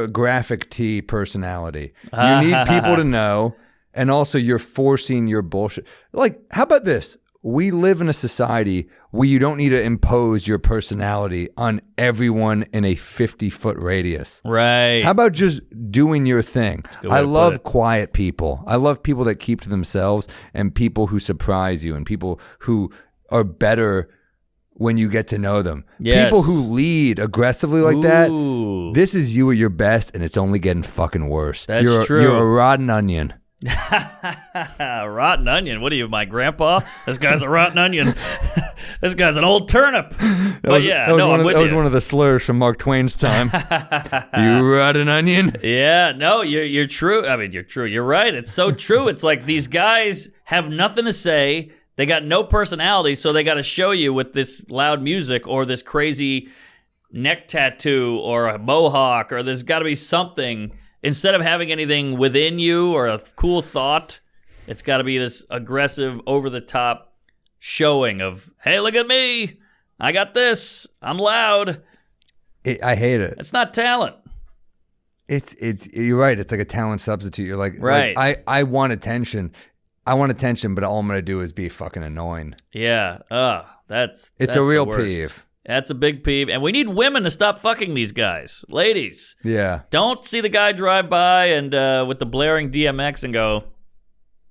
a graphic tee personality. You need people to know, and also you're forcing your bullshit. Like, how about this? We live in a society where you don't need to impose your personality on everyone in a 50-foot radius. Right. How about just doing your thing? I love quiet people. I love people that keep to themselves and people who surprise you and people who are better when you get to know them. Yes. People who lead aggressively like that, this is you at your best, and it's only getting fucking worse. That's true. You're a rotten onion. Rotten onion? What are you, my grandpa? This guy's a rotten onion. This guy's an old turnip. That was one of the slurs from Mark Twain's time. You rotten onion. Yeah, no, you're true. I mean, you're true. You're right. It's so true. It's like these guys have nothing to say. They got no personality, so they got to show you with this loud music or this crazy neck tattoo or a mohawk, or there's got to be something. Instead of having anything within you or a cool thought, it's got to be this aggressive, over-the-top showing of, hey, look at me. I got this. I'm loud. I hate it. It's not talent. It's you're right. It's like a talent substitute. You're like, right. Like, I want attention. I want attention, but all I'm going to do is be fucking annoying. Yeah. That's a real peeve. That's a big peeve. And we need women to stop fucking these guys. Ladies. Yeah. Don't see the guy drive by and with the blaring DMX and go,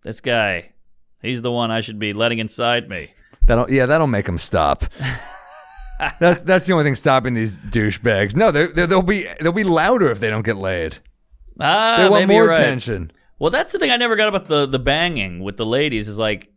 this guy, he's the one I should be letting inside me. That'll make him stop. That's the only thing stopping these douchebags. No, they'll be louder if they don't get laid. They want more attention. Well, that's the thing I never got about the banging with the ladies is like,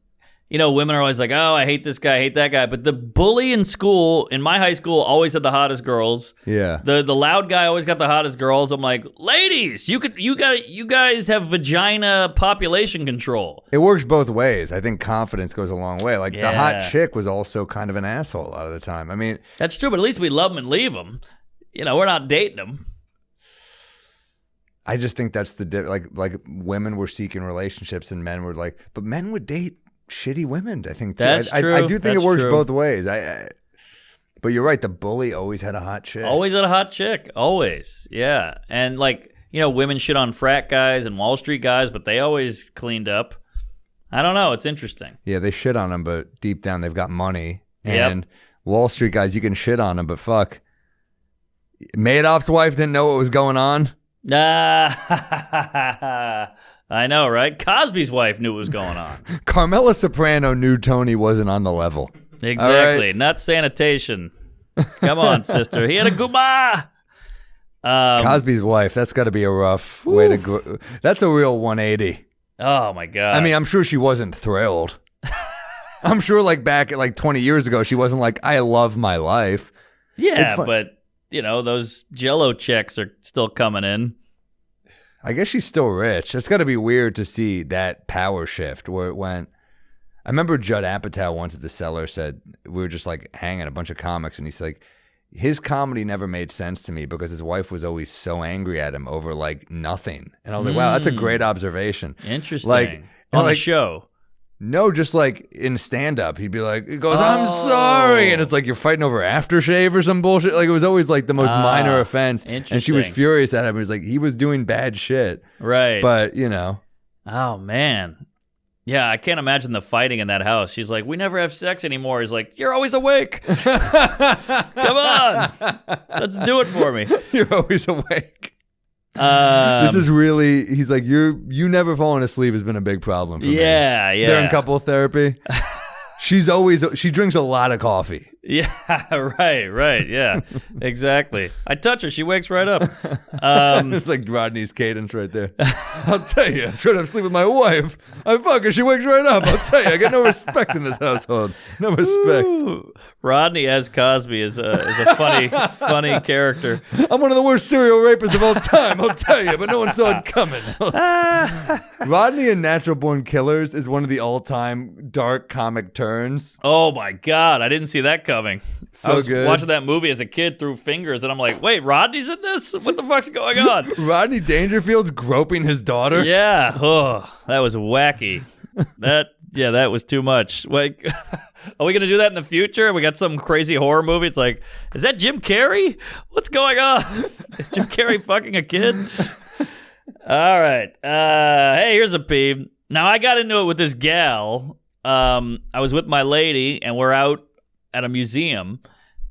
you know, women are always like, oh, I hate this guy, I hate that guy. But the bully in school, in my high school, always had the hottest girls. Yeah. The loud guy always got the hottest girls. I'm like, ladies, you guys have vagina population control. It works both ways. I think confidence goes a long way. Like the hot chick was also kind of an asshole a lot of the time. I mean, that's true, but at least we love them and leave them. You know, we're not dating them. I just think that's like women were seeking relationships and men were like, but men would date shitty women, I think, too. That's true. I do think it works both ways. But you're right. The bully always had a hot chick. Always had a hot chick. Always. Yeah. And like, you know, women shit on frat guys and Wall Street guys, but they always cleaned up. I don't know. It's interesting. Yeah, they shit on them, but deep down they've got money. And Wall Street guys, you can shit on them, but fuck. Madoff's wife didn't know what was going on. I know, right? Cosby's wife knew what was going on. Carmela Soprano knew Tony wasn't on the level. Exactly. Right? Not sanitation. Come on, sister. He had a guma. Cosby's wife, that's got to be a rough way to go. That's a real 180. Oh, my God. I mean, I'm sure she wasn't thrilled. I'm sure like back at like 20 years ago, she wasn't like, I love my life. Yeah, but... You know, those Jell-O checks are still coming in. I guess she's still rich. It's got to be weird to see that power shift where it went. I remember Judd Apatow once at the Cellar said, we were just like hanging a bunch of comics, and he's like, his comedy never made sense to me because his wife was always so angry at him over like nothing. And I was like, wow, that's a great observation. Interesting. Like on the show. No, just like in stand-up, he'd be like, he goes, I'm sorry. And it's like, you're fighting over aftershave or some bullshit. Like, it was always like the most minor offense. And she was furious at him. It was like, he was doing bad shit. Right. But, you know. Oh, man. Yeah, I can't imagine the fighting in that house. She's like, we never have sex anymore. He's like, you're always awake. Come on. Let's do it for me. You're always awake. This is really, he's like, you never falling asleep has been a big problem for me. Yeah. They're in couple therapy. She drinks a lot of coffee. Yeah, right. Yeah, exactly. I touch her, she wakes right up. It's like Rodney's cadence right there. I'll tell you, I'm trying to sleep with my wife. I fuck her, she wakes right up. I'll tell you, I got no respect in this household. No respect. Ooh. Rodney as Cosby is a funny character. I'm one of the worst serial rapists of all time, I'll tell you, but no one saw it coming. Rodney in Natural Born Killers is one of the all-time dark comic turns. Oh my God, I didn't see that coming. So I was good. Watching that movie as a kid through fingers, and I'm like, wait, Rodney's in this? What the fuck's going on? Rodney Dangerfield's groping his daughter? Yeah. Oh, that was wacky. That was too much. Like, are we going to do that in the future? We got some crazy horror movie. It's like, is that Jim Carrey? What's going on? Is Jim Carrey fucking a kid? All right. Hey, here's a peeve. Now, I got into it with this gal. I was with my lady, and we're out at a museum,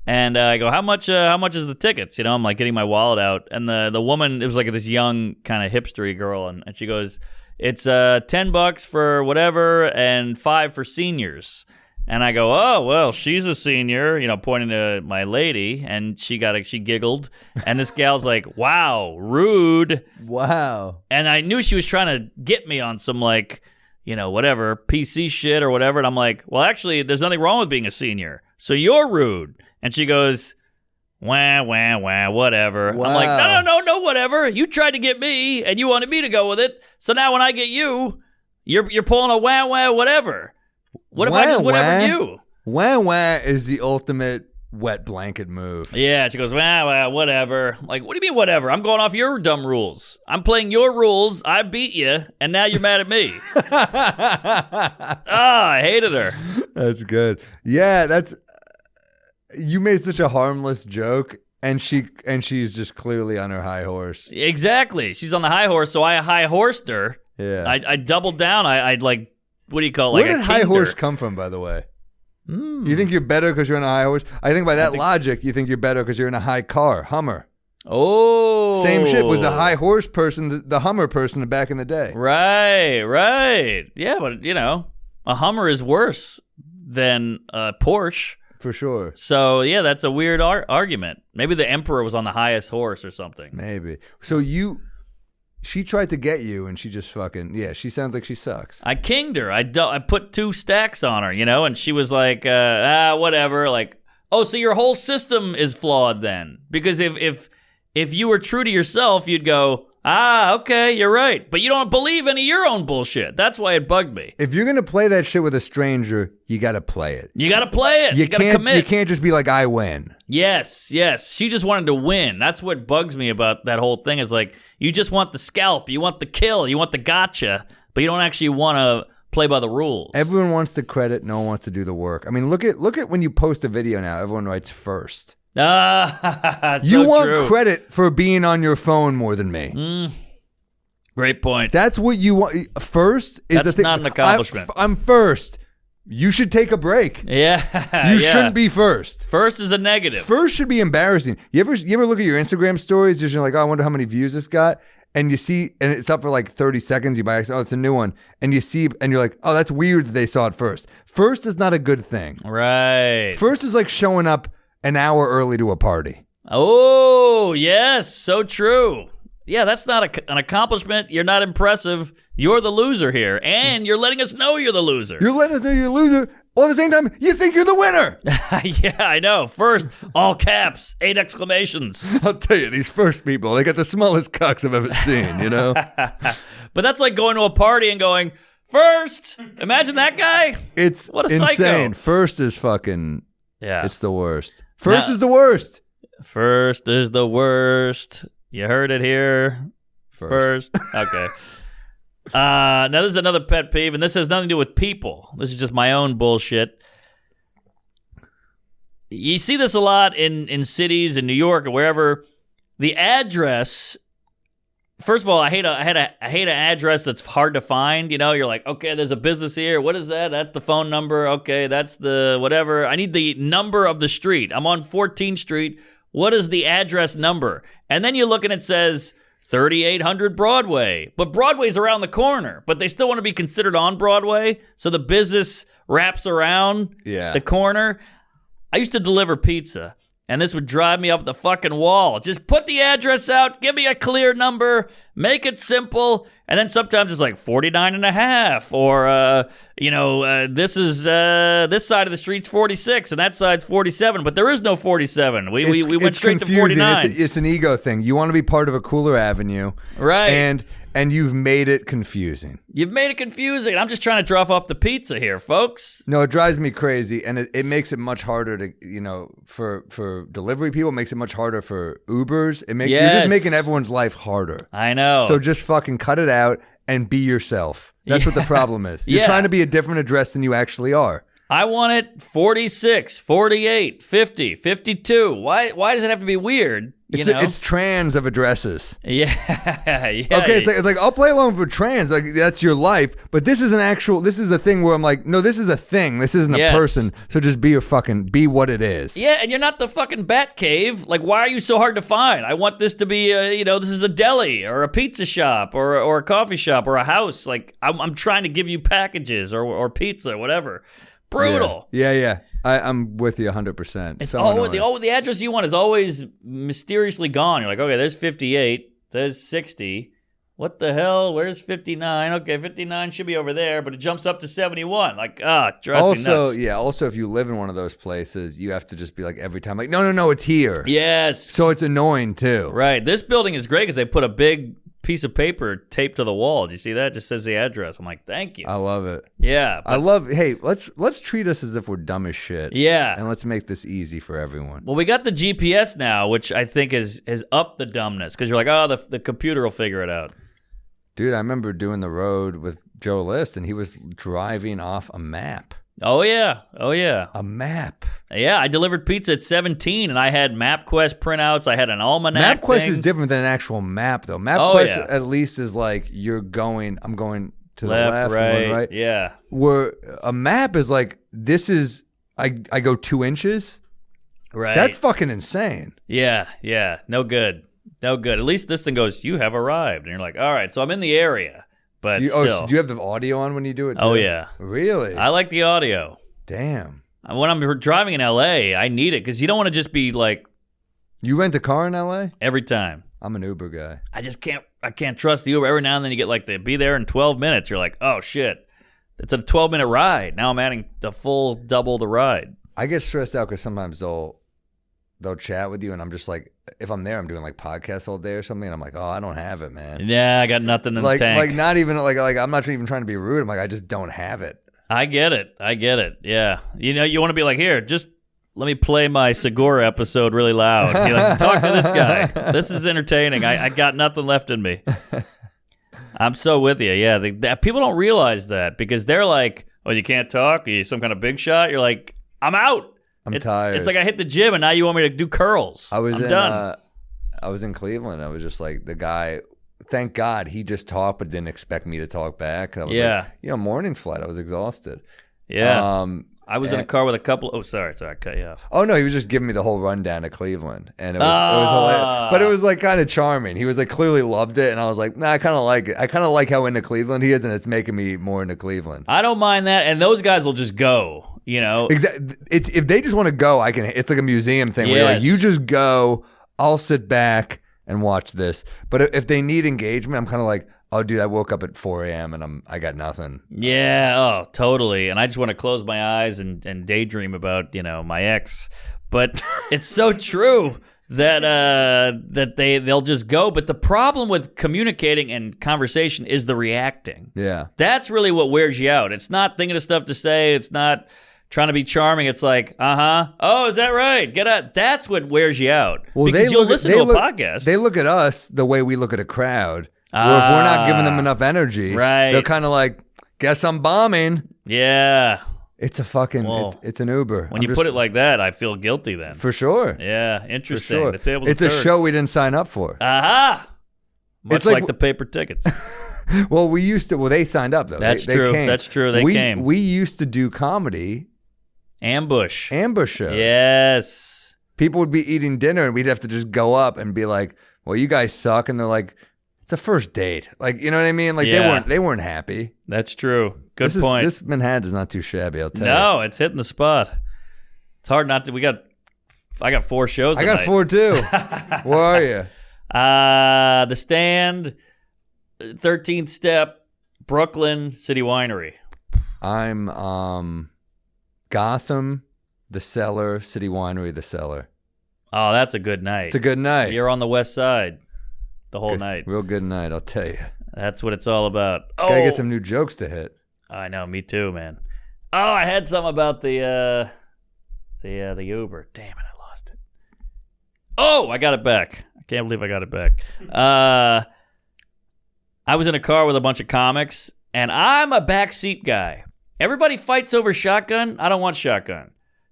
and I go, how much is the tickets? You know, I'm like getting my wallet out, and the woman, it was like this young kind of hipstery girl, and she goes, it's $10 for whatever and $5 for seniors. And I go, oh, well, she's a senior, you know, pointing to my lady, and she giggled, and this gal's like, wow, rude. Wow. And I knew she was trying to get me on some, like, you know, whatever, PC shit or whatever. And I'm like, well, actually, there's nothing wrong with being a senior. So you're rude. And she goes, wah, whatever. Wow. I'm like, no, whatever. You tried to get me, and you wanted me to go with it. So now when I get you, you're pulling a wah, whatever. What if I just whatever you? Wah is the ultimate wet blanket move. Yeah, she goes, wah, whatever. Like, what do you mean whatever? I'm going off your dumb rules. I'm playing your rules. I beat you, and now you're mad at me. I hated her. That's good. Yeah, you made such a harmless joke, and she's just clearly on her high horse. Exactly. She's on the high horse, so I high horsed her. Yeah. I doubled down. I like, what do you call it? Where did high horse come from, by the way? You think you're better because you're in a high horse? I think by that logic, you think you're better because you're in a high car, Hummer. Oh. Same shit. Was the high horse person, the Hummer person back in the day. Right. Yeah, but, you know, a Hummer is worse than a Porsche. For sure. So, yeah, that's a weird argument. Maybe the emperor was on the highest horse or something. Maybe. So she tried to get you, and she just fucking, she sounds like she sucks. I kinged her. I put 2 stacks on her, you know, and she was like, whatever. Like, oh, so your whole system is flawed then? Because if you were true to yourself, you'd go, okay, you're right. But you don't believe any of your own bullshit. That's why it bugged me. If you're going to play that shit with a stranger, you got to play it. You got to play it. You got to commit. You can't just be like, I win. Yes. She just wanted to win. That's what bugs me about that whole thing is like, you just want the scalp. You want the kill. You want the gotcha. But you don't actually want to play by the rules. Everyone wants the credit. No one wants to do the work. I mean, look at when you post a video now, everyone writes first. So you want true. credit for being on your phone more than me. Great point. That's what you want. First is That's not an accomplishment. I'm first. You should take a break. Yeah. You shouldn't be first. First is a negative. First should be embarrassing. You ever look at your Instagram stories? You're like, oh, I wonder how many views this got. And you see, and it's up for like 30 seconds. You buy, oh, it's a new one. And you see, and you're like, oh, that's weird that they saw it first. First is not a good thing. Right. First is like showing up an hour early to a party. Oh, yes. So true. Yeah, that's not an accomplishment. You're not impressive. You're the loser here. And you're letting us know you're the loser. You're letting us know you're the loser. While at the same time, you think you're the winner. Yeah, I know. First, all caps, 8 exclamations. I'll tell you, these first people, they got the smallest cocks I've ever seen, you know? But that's like going to a party and going, first. Imagine that guy. It's what a insane. psycho. First is fucking, yeah. It's the worst. First is the worst. First is the worst. You heard it here first. Okay. Now this is another pet peeve, and this has nothing to do with people. This is just my own bullshit. You see this a lot in cities in New York or wherever. The address. First of all, I hate an address that's hard to find. You know, you're like, okay, there's a business here. What is that? That's the phone number. Okay, that's the whatever. I need the number of the street. I'm on 14th Street. What is the address number? And then you look and it says 3800 Broadway. But Broadway's around the corner. But they still want to be considered on Broadway. So the business wraps around the corner. I used to deliver pizza. And this would drive me up the fucking wall. Just put the address out, give me a clear number, make it simple, and then sometimes it's like 49 and a half, or, this is, this side of the street's 46, and that side's 47, but there is no 47. We went straight to 49. It's an ego thing. You want to be part of a cooler avenue. Right. And you've made it confusing. You've made it confusing. I'm just trying to drop off the pizza here, folks. No, it drives me crazy, and it makes it much harder to, for delivery people. It makes it much harder for Ubers. You're just making everyone's life harder. I know. So just fucking cut it out and be yourself. That's what the problem is. You're trying to be a different address than you actually are. I want it 46, 48, 50, 52. Why does it have to be weird? It's trans of addresses. Yeah. Okay, it's like I'll play along for trans, like that's your life, but this is the thing where I'm like, no, this is a thing. This isn't a person. So just be what it is. Yeah, and you're not the fucking Bat Cave. Like, why are you so hard to find? I want this to be this is a deli or a pizza shop or a coffee shop or a house. Like, I'm trying to give you packages or pizza, whatever. Brutal. Yeah. I'm with you 100%. It's the address you want is always mysteriously gone. You're like, okay, there's 58, there's 60. What the hell? Where's 59? Okay, 59 should be over there, but it jumps up to 71. Like, drives me nuts. Also, if you live in one of those places, you have to just be like every time, like, no, it's here. Yes. So it's annoying too. Right. This building is great because they put a big piece of paper taped to the wall. Do you see that? It just says the address. I'm like, thank you. I love it. Yeah. Hey, let's treat us as if we're dumb as shit. Yeah. And let's make this easy for everyone. Well, we got the GPS now, which I think has upped the dumbness because you're like, oh, the computer will figure it out. Dude, I remember doing the road with Joe List, and he was driving off a map. Oh, yeah. A map. Yeah, I delivered pizza at 17, and I had MapQuest printouts. I had an almanac MapQuest is different than an actual map, though. MapQuest at least is like, I'm going to the left, right. Yeah. Where a map is like, this is, I go 2 inches. Right. That's fucking insane. Yeah. No good. At least this thing goes, you have arrived. And you're like, all right, so I'm in the area. But do you have the audio on when you do it too? Oh, yeah. Really? I like the audio. Damn. When I'm driving in L.A., I need it because you don't want to just be like... You rent a car in L.A.? Every time. I'm an Uber guy. I can't trust the Uber. Every now and then you get like, they'll be there in 12 minutes. You're like, oh, shit. It's a 12-minute ride. Now I'm adding the full double the ride. I get stressed out because sometimes they'll chat with you, and I'm just like, if I'm there, I'm doing like podcasts all day or something, and I'm like, oh, I don't have it, man. Yeah, I got nothing in the tank. Like not even like I'm not even trying to be rude. I'm like, I just don't have it. I get it. Yeah. You want to be like, here, just let me play my Segura episode really loud. You're like, talk to this guy. This is entertaining. I got nothing left in me. I'm so with you. Yeah. People don't realize that because they're like, oh, you can't talk? Are you some kind of big shot? You're like, I'm out. I'm tired. It's like I hit the gym and now you want me to do curls. I'm done. I was in Cleveland. I was just like the guy. Thank God he just talked but didn't expect me to talk back. I was like, morning flight. I was exhausted. Yeah. I was in a car with a couple. Oh, sorry, I cut you off. Oh no, he was just giving me the whole rundown of Cleveland, and it was hilarious. But it was like kind of charming. He was like clearly loved it, and I was like, nah, I kind of like it. I kind of like how into Cleveland he is, and it's making me more into Cleveland. I don't mind that, and those guys will just go. You know, exactly. If they just want to go, I can. It's like a museum thing where you're like, you just go. I'll sit back and watch this. But if they need engagement, I'm kind of like, oh, dude, I woke up at 4 a.m. and I got nothing. Yeah, oh, totally. And I just want to close my eyes and daydream about my ex. But it's so true that they'll just go. But the problem with communicating and conversation is the reacting. Yeah, that's really what wears you out. It's not thinking of stuff to say. It's not trying to be charming. It's like, oh, is that right? Get out. That's what wears you out. Well, because you'll listen to a podcast. They look at us the way we look at a crowd. Where if we're not giving them enough energy, they're kind of like, guess I'm bombing. Yeah. It's a fucking, it's an Uber. When you put it like that, I feel guilty then. For sure. Yeah, interesting. For sure. The table's it's a show we didn't sign up for. Much like the paper tickets. Well, they signed up though. That's true. That's true. They came. We used to do comedy. Ambush shows. Yes. People would be eating dinner and we'd have to just go up and be like, well, you guys suck. And they're like, it's a first date. Like, you know what I mean? Like they weren't happy. That's true. Good point. This Manhattan is not too shabby, I'll tell you. No, it's hitting the spot. It's hard not to. I got 4 shows tonight. I got 4 too. Where are you? The Stand, 13th Step, Brooklyn, City Winery. I'm Gotham, The Cellar, City Winery, The Cellar. Oh, that's a good night. It's a good night. You're on the west side the whole night. Real good night, I'll tell you. That's what it's all about. Gotta get some new jokes to hit. I know, me too, man. Oh, I had something about the Uber. Damn it, I lost it. Oh, I got it back. I can't believe I got it back. I was in a car with a bunch of comics, and I'm a backseat guy. Everybody fights over shotgun. I don't want shotgun.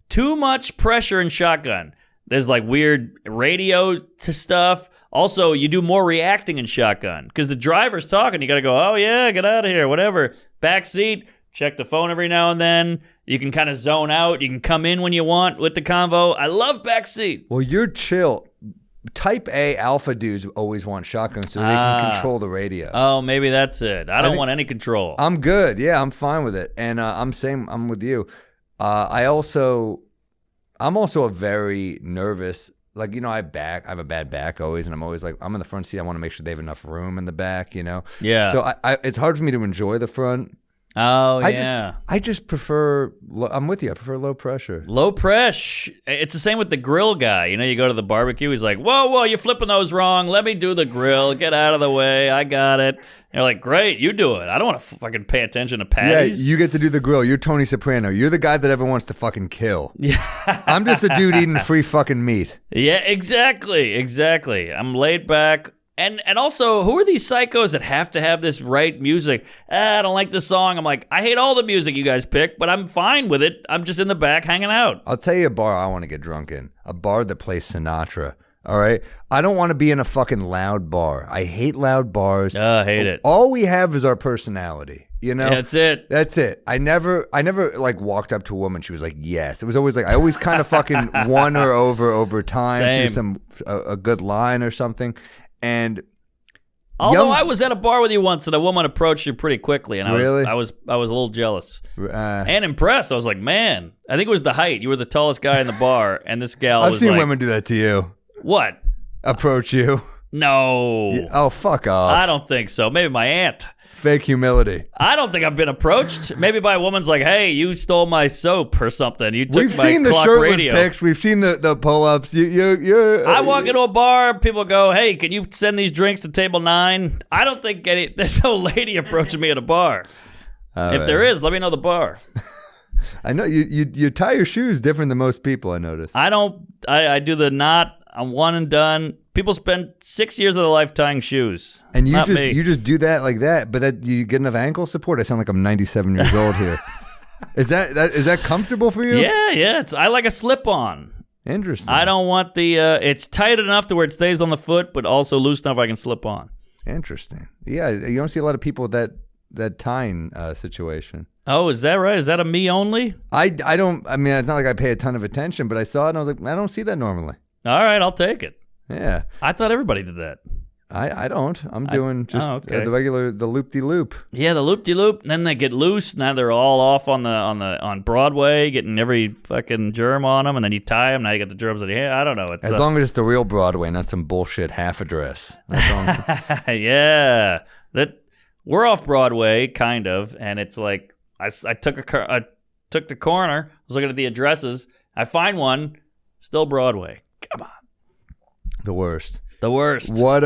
Too much pressure in shotgun. There's like weird radio to stuff. Also, you do more reacting in shotgun because the driver's talking. You got to go, oh, yeah, get out of here, whatever. Backseat, check the phone every now and then. You can kind of zone out. You can come in when you want with the convo. I love backseat. Well, you're chill. Type A alpha dudes always want shotguns so they can control the radio. Oh, maybe that's it. I don't want any control. I'm good. Yeah, I'm fine with it. And I'm with you. I'm also a very nervous, like, you know, I have a bad back always, and I'm always like, I'm in the front seat. I want to make sure they have enough room in the back, you know? Yeah. So it's hard for me to enjoy the front. Oh, yeah. I just prefer, I'm with you. I prefer low pressure. Low pressure. It's the same with the grill guy. You know, you go to the barbecue, he's like, whoa, you're flipping those wrong. Let me do the grill. Get out of the way. I got it. And you're like, great, you do it. I don't want to fucking pay attention to patties. Yeah, you get to do the grill. You're Tony Soprano. You're the guy that everyone wants to fucking kill. Yeah. I'm just a dude eating free fucking meat. Yeah, exactly. I'm laid back. And also, who are these psychos that have to have this right music? I don't like this song. I'm like, I hate all the music you guys pick, but I'm fine with it. I'm just in the back hanging out. I'll tell you a bar I want to get drunk in. A bar that plays Sinatra. All right? I don't want to be in a fucking loud bar. I hate loud bars. I hate it. All we have is our personality. You know? That's it. That's it. I never like walked up to a woman. She was like, yes. It was always like, I always kind of fucking won her over time through a good line or something. And although I was at a bar with you once and a woman approached you pretty quickly, and I was a little jealous and impressed. I was like, man, I think it was the height. You were the tallest guy in the bar, and this gal I've seen women do that to you. What? Approach you? No. Oh, fuck off. I don't think so. Maybe my aunt. Fake humility. I don't think I've been approached. Maybe by a woman's like, hey, you stole my soap or something. You took We've my seen the clock shirtless radio. pics. We've seen the pull-ups. You're I walk into a bar, people go, hey, can you send these drinks to table 9? I don't think there's no lady approaching me at a bar. If there is, let me know the bar. I know you tie your shoes different than most people, I noticed. I don't. I do the knot. I'm one and done. People spend 6 years of their life tying shoes. And you just do that like that, but you get enough ankle support. I sound like I'm 97 years old here. Is that comfortable for you? Yeah. I like a slip-on. Interesting. I don't want the. It's tight enough to where it stays on the foot, but also loose enough I can slip on. Interesting. Yeah, you don't see a lot of people with that tying situation. Oh, is that right? Is that a me only? I don't. I mean, it's not like I pay a ton of attention, but I saw it and I was like, I don't see that normally. All right, I'll take it. Yeah. I thought everybody did that. I don't. I'm doing just the regular, the loop-de-loop. Yeah, the loop-de-loop. And then they get loose. Now they're all off on Broadway, getting every fucking germ on them. And then you tie them. Now you got the germs on your hand. I don't know. As long as it's the real Broadway, not some bullshit half address. That's all I'm yeah. We're off Broadway, kind of. And it's like, I took the corner. I was looking at the addresses. I find one. Still Broadway. Come on. The worst. The worst. What,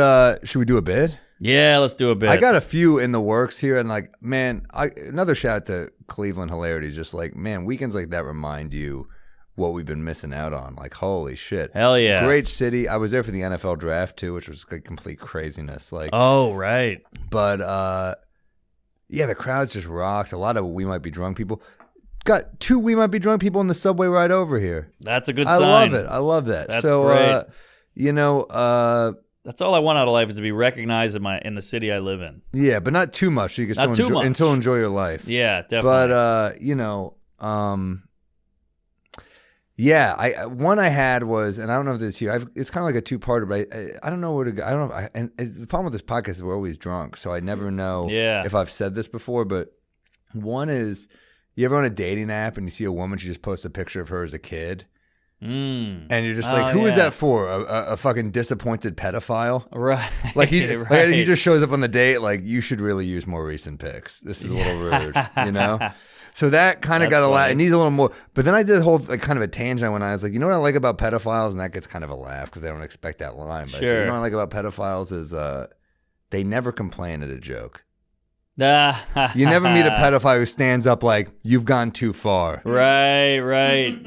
should we do a bit? Yeah, let's do a bit. I got a few in the works here, and like, man, another shout out to Cleveland hilarity. Just like, man, weekends like that remind you what we've been missing out on. Like, holy shit. Hell yeah. Great city. I was there for the NFL draft too, which was like complete craziness. Like, oh, right. But yeah, the crowds just rocked. A lot of We Might Be Drunk people. Got 2 We Might Be Drunk people on the subway ride over here. That's a good sign. I love it. I love that. That's great. You know, that's all I want out of life is to be recognized in the city I live in. Yeah, but not too much. So you can still enjoy your life. Yeah, definitely. But you know, yeah, one I had was, and I don't know if this is you. It's kind of like a 2-parter, but I don't know where to go. I don't know. And the problem with this podcast is we're always drunk, so I never know if I've said this before. But one is, you ever on a dating app and you see a woman, she just posts a picture of her as a kid, and you're just like, who is that for? A fucking disappointed pedophile, right? Like he just shows up on the date. Like, you should really use more recent pics. This is a little rude, you know. So that kind of got a laugh. It needs a little more. But then I did a whole like kind of a tangent when I was like, you know what I like about pedophiles, and that gets kind of a laugh because they don't expect that line. But I said, you know what I like about pedophiles is they never complain at a joke. You never meet a pedophile who stands up like, you've gone too far. Right.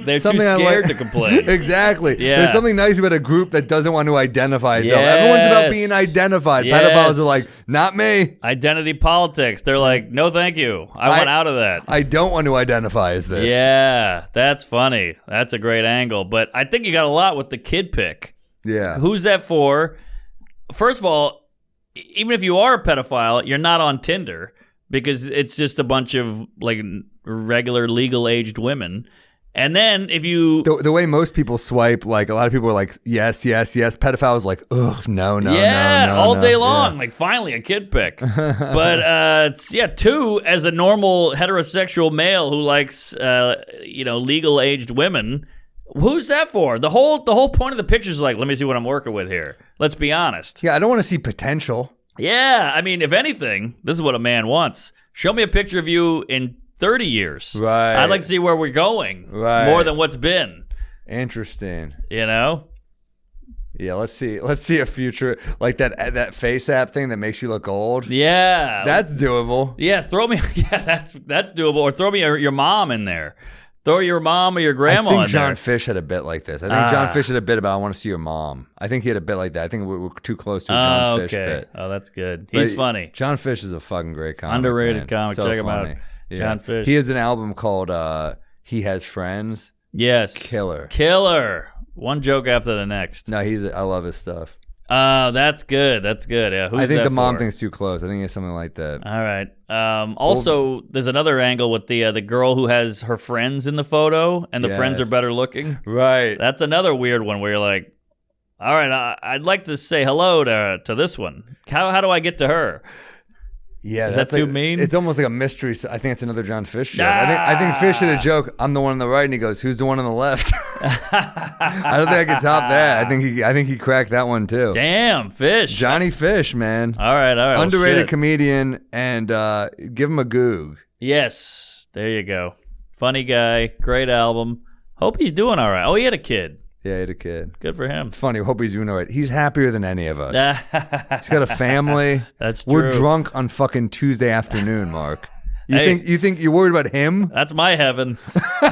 They're too scared to complain. Exactly. Yeah. There's something nice about a group that doesn't want to identify itself. Everyone's about being identified. Pedophiles are like, not me. Identity politics. They're like, no thank you. I want out of that. I don't want to identify as this. Yeah, that's funny. That's a great angle. But I think you got a lot with the kid pick. Yeah. Who's that for? First of all, even if you are a pedophile, you're not on Tinder because it's just a bunch of like regular legal aged women. And then if you the way most people swipe, like a lot of people are like yes. Pedophiles like, ugh, no, all day long. Like, finally a kid pick. But 2, as a normal heterosexual male who likes legal aged women. Who's that for? The whole point of the picture is like, let me see what I'm working with here. Let's be honest. Yeah, I don't want to see potential. Yeah, I mean, if anything, this is what a man wants. Show me a picture of you in 30 years. Right. I'd like to see where we're going. Right. More than what's been. Interesting. You know? Yeah, let's see a future like that face app thing that makes you look old. Yeah. That's doable. Yeah, that's doable. Or throw me your mom in there. Throw your mom or your grandma in there. I think John Fish had a bit like this. I think John Fish had a bit about, I want to see your mom. I think he had a bit like that. I think we're too close to a John Fish bit. Oh, that's good. He's funny. John Fish is a fucking great comic. Underrated comic. So Check him out. Yeah. John Fish. He has an album called He Has Friends. Yes. Killer. One joke after the next. No, I love his stuff. That's good. Yeah, I think the mom thing's too close. I think it's something like that. All right. Also, there's another angle with the girl who has her friends in the photo, and the friends are better looking. Right. That's another weird one where you're like, all right, I'd like to say hello to this one. How do I get to her? Yeah, is that too mean? It's almost like a mystery. I think it's another John Fish joke. I think Fish had a joke. I'm the one on the right, and he goes, "Who's the one on the left?" I don't think I could top that. I think he cracked that one too. Damn, Fish, Johnny Fish, man. All right, underrated comedian, and give him a goog. Yes, there you go. Funny guy, great album. Hope he's doing all right. Oh, he had a kid. Yeah, he had a kid. Good for him. It's funny. I hope he's doing all right. He's happier than any of us. He's got a family. That's true. We're drunk on fucking Tuesday afternoon, Mark. You think you're worried about him? That's my heaven. All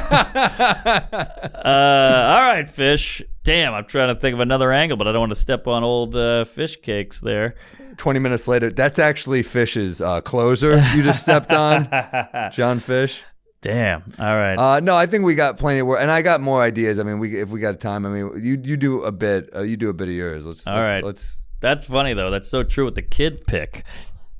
right, Fish. Damn, I'm trying to think of another angle, but I don't want to step on old fish cakes there. 20 minutes later, that's actually Fish's closer you just stepped on, John Fish. Damn. All right. No, I think we got plenty of work, and I got more ideas. I mean, if we got time, I mean, you do a bit. You do a bit of yours. Let's. That's funny though. That's so true with the kid pick.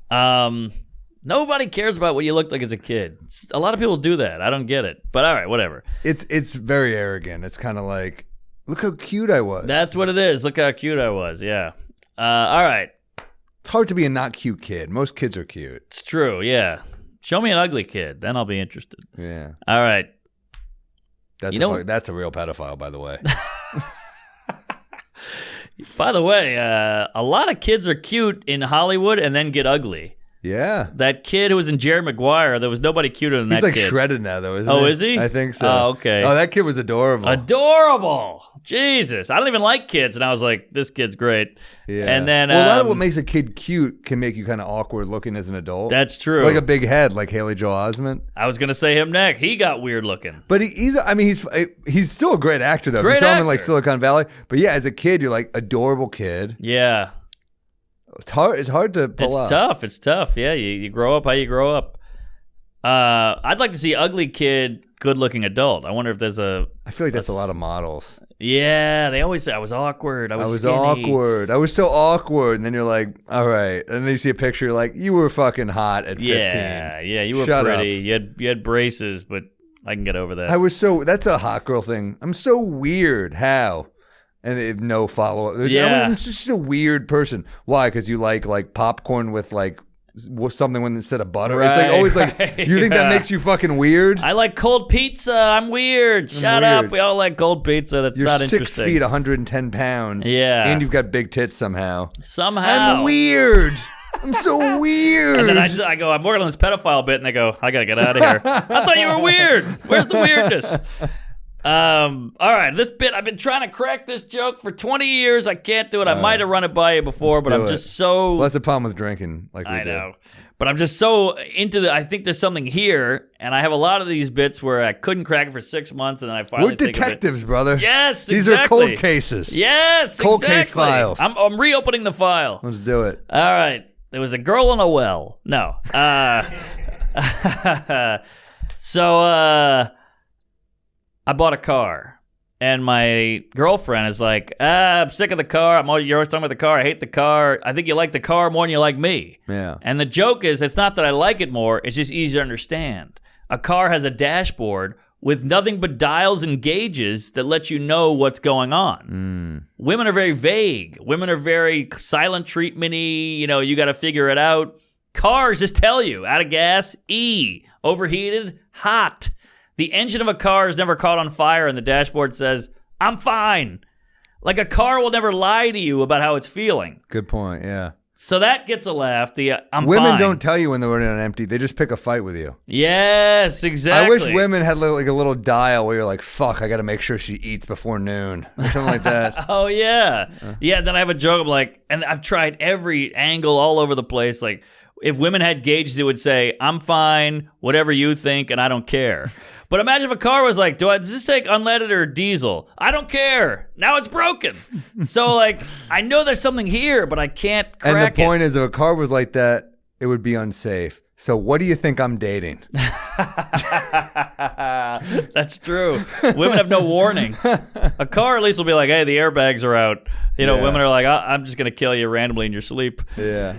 Nobody cares about what you look like as a kid. A lot of people do that. I don't get it. But all right, whatever. It's very arrogant. It's kind of like, look how cute I was. That's what it is. Look how cute I was. Yeah. All right. It's hard to be a not cute kid. Most kids are cute. It's true. Yeah. Show me an ugly kid, then I'll be interested. Yeah. All right. That's a real pedophile, by the way. By the way, a lot of kids are cute in Hollywood and then get ugly. Yeah. That kid who was in Jerry Maguire, there was nobody cuter than that kid. He's like shredded now, though, isn't he? Oh, is he? I think so. Oh, okay. Oh, that kid was adorable. Adorable. Jesus. I don't even like kids. And I was like, this kid's great. Yeah. And then, a lot of what makes a kid cute can make you kind of awkward looking as an adult. That's true. Like a big head, like Haley Joel Osment. I was going to say him next. He got weird looking. But he's still a great actor, though. Great if you saw him actor. in like Silicon Valley. But yeah, as a kid, you're like adorable kid. Yeah. It's hard to pull off. It's tough. Yeah, you grow up how you grow up. I'd like to see ugly kid, good looking adult. I wonder if there's I feel like that's a lot of models. Yeah, they always say I was awkward. I was skinny. Awkward. I was so awkward. And then you're like, all right. And then you see a picture, you're like, you were fucking hot at 15. Yeah, you were Shut pretty. up. You had braces, but I can get over that. That's a hot girl thing. I'm so weird. How? And they have no follow up. Yeah. I'm just a weird person. Why? Because you like popcorn with like something instead of butter. Right, it's like always like, right, you think that makes you fucking weird? I like cold pizza. I'm weird. Shut up. We all like cold pizza. That's You're not 6 interesting. feet, 110 pounds. Yeah. And you've got big tits somehow. Somehow. I'm weird. I'm so weird. And then I go, I'm working on this pedophile bit, and they go, I gotta get out of here. I thought you were weird. Where's the weirdness? All right, this bit, I've been trying to crack this joke for 20 years. I can't do it. I might have run it by you before, but I'm just so... Well, that's the problem with drinking. I know. But I'm just so into I think there's something here, and I have a lot of these bits where I couldn't crack it for 6 months, and then I finally We're detectives, brother. Yes, These exactly. are cold cases. Yes, cold exactly. case files. I'm reopening the file. Let's do it. All right. There was a girl in a well. No. So I bought a car. And my girlfriend is like, I'm sick of the car. You're always talking about the car. I hate the car. I think you like the car more than you like me. Yeah. And the joke is, it's not that I like it more. It's just easier to understand. A car has a dashboard with nothing but dials and gauges that let you know what's going on. Women are very vague. Women are very silent treatment-y. You got to figure it out. Cars just tell you. Out of gas, E. Overheated, hot. The engine of a car is never caught on fire, and the dashboard says, I'm fine. Like a car will never lie to you about how it's feeling. Good point, yeah. So that gets a laugh. I'm Women fine. don't tell you when they're running on empty. They just pick a fight with you. Yes, exactly. I wish women had like a little dial where you're like, fuck, I got to make sure she eats before noon. Or something like that. Oh, yeah. Yeah, then I have a joke. I'm like, and I've tried every angle all over the place. Like, if women had gauges, it would say, I'm fine, whatever you think, and I don't care. But imagine if a car was like, does this take unleaded or diesel? I don't care. Now it's broken. So, like, I know there's something here, but I can't crack it. And the point is, if a car was like that, it would be unsafe. So what do you think I'm dating? That's true. Women have no warning. A car at least will be like, hey, the airbags are out. Women are like, I'm just going to kill you randomly in your sleep. Yeah.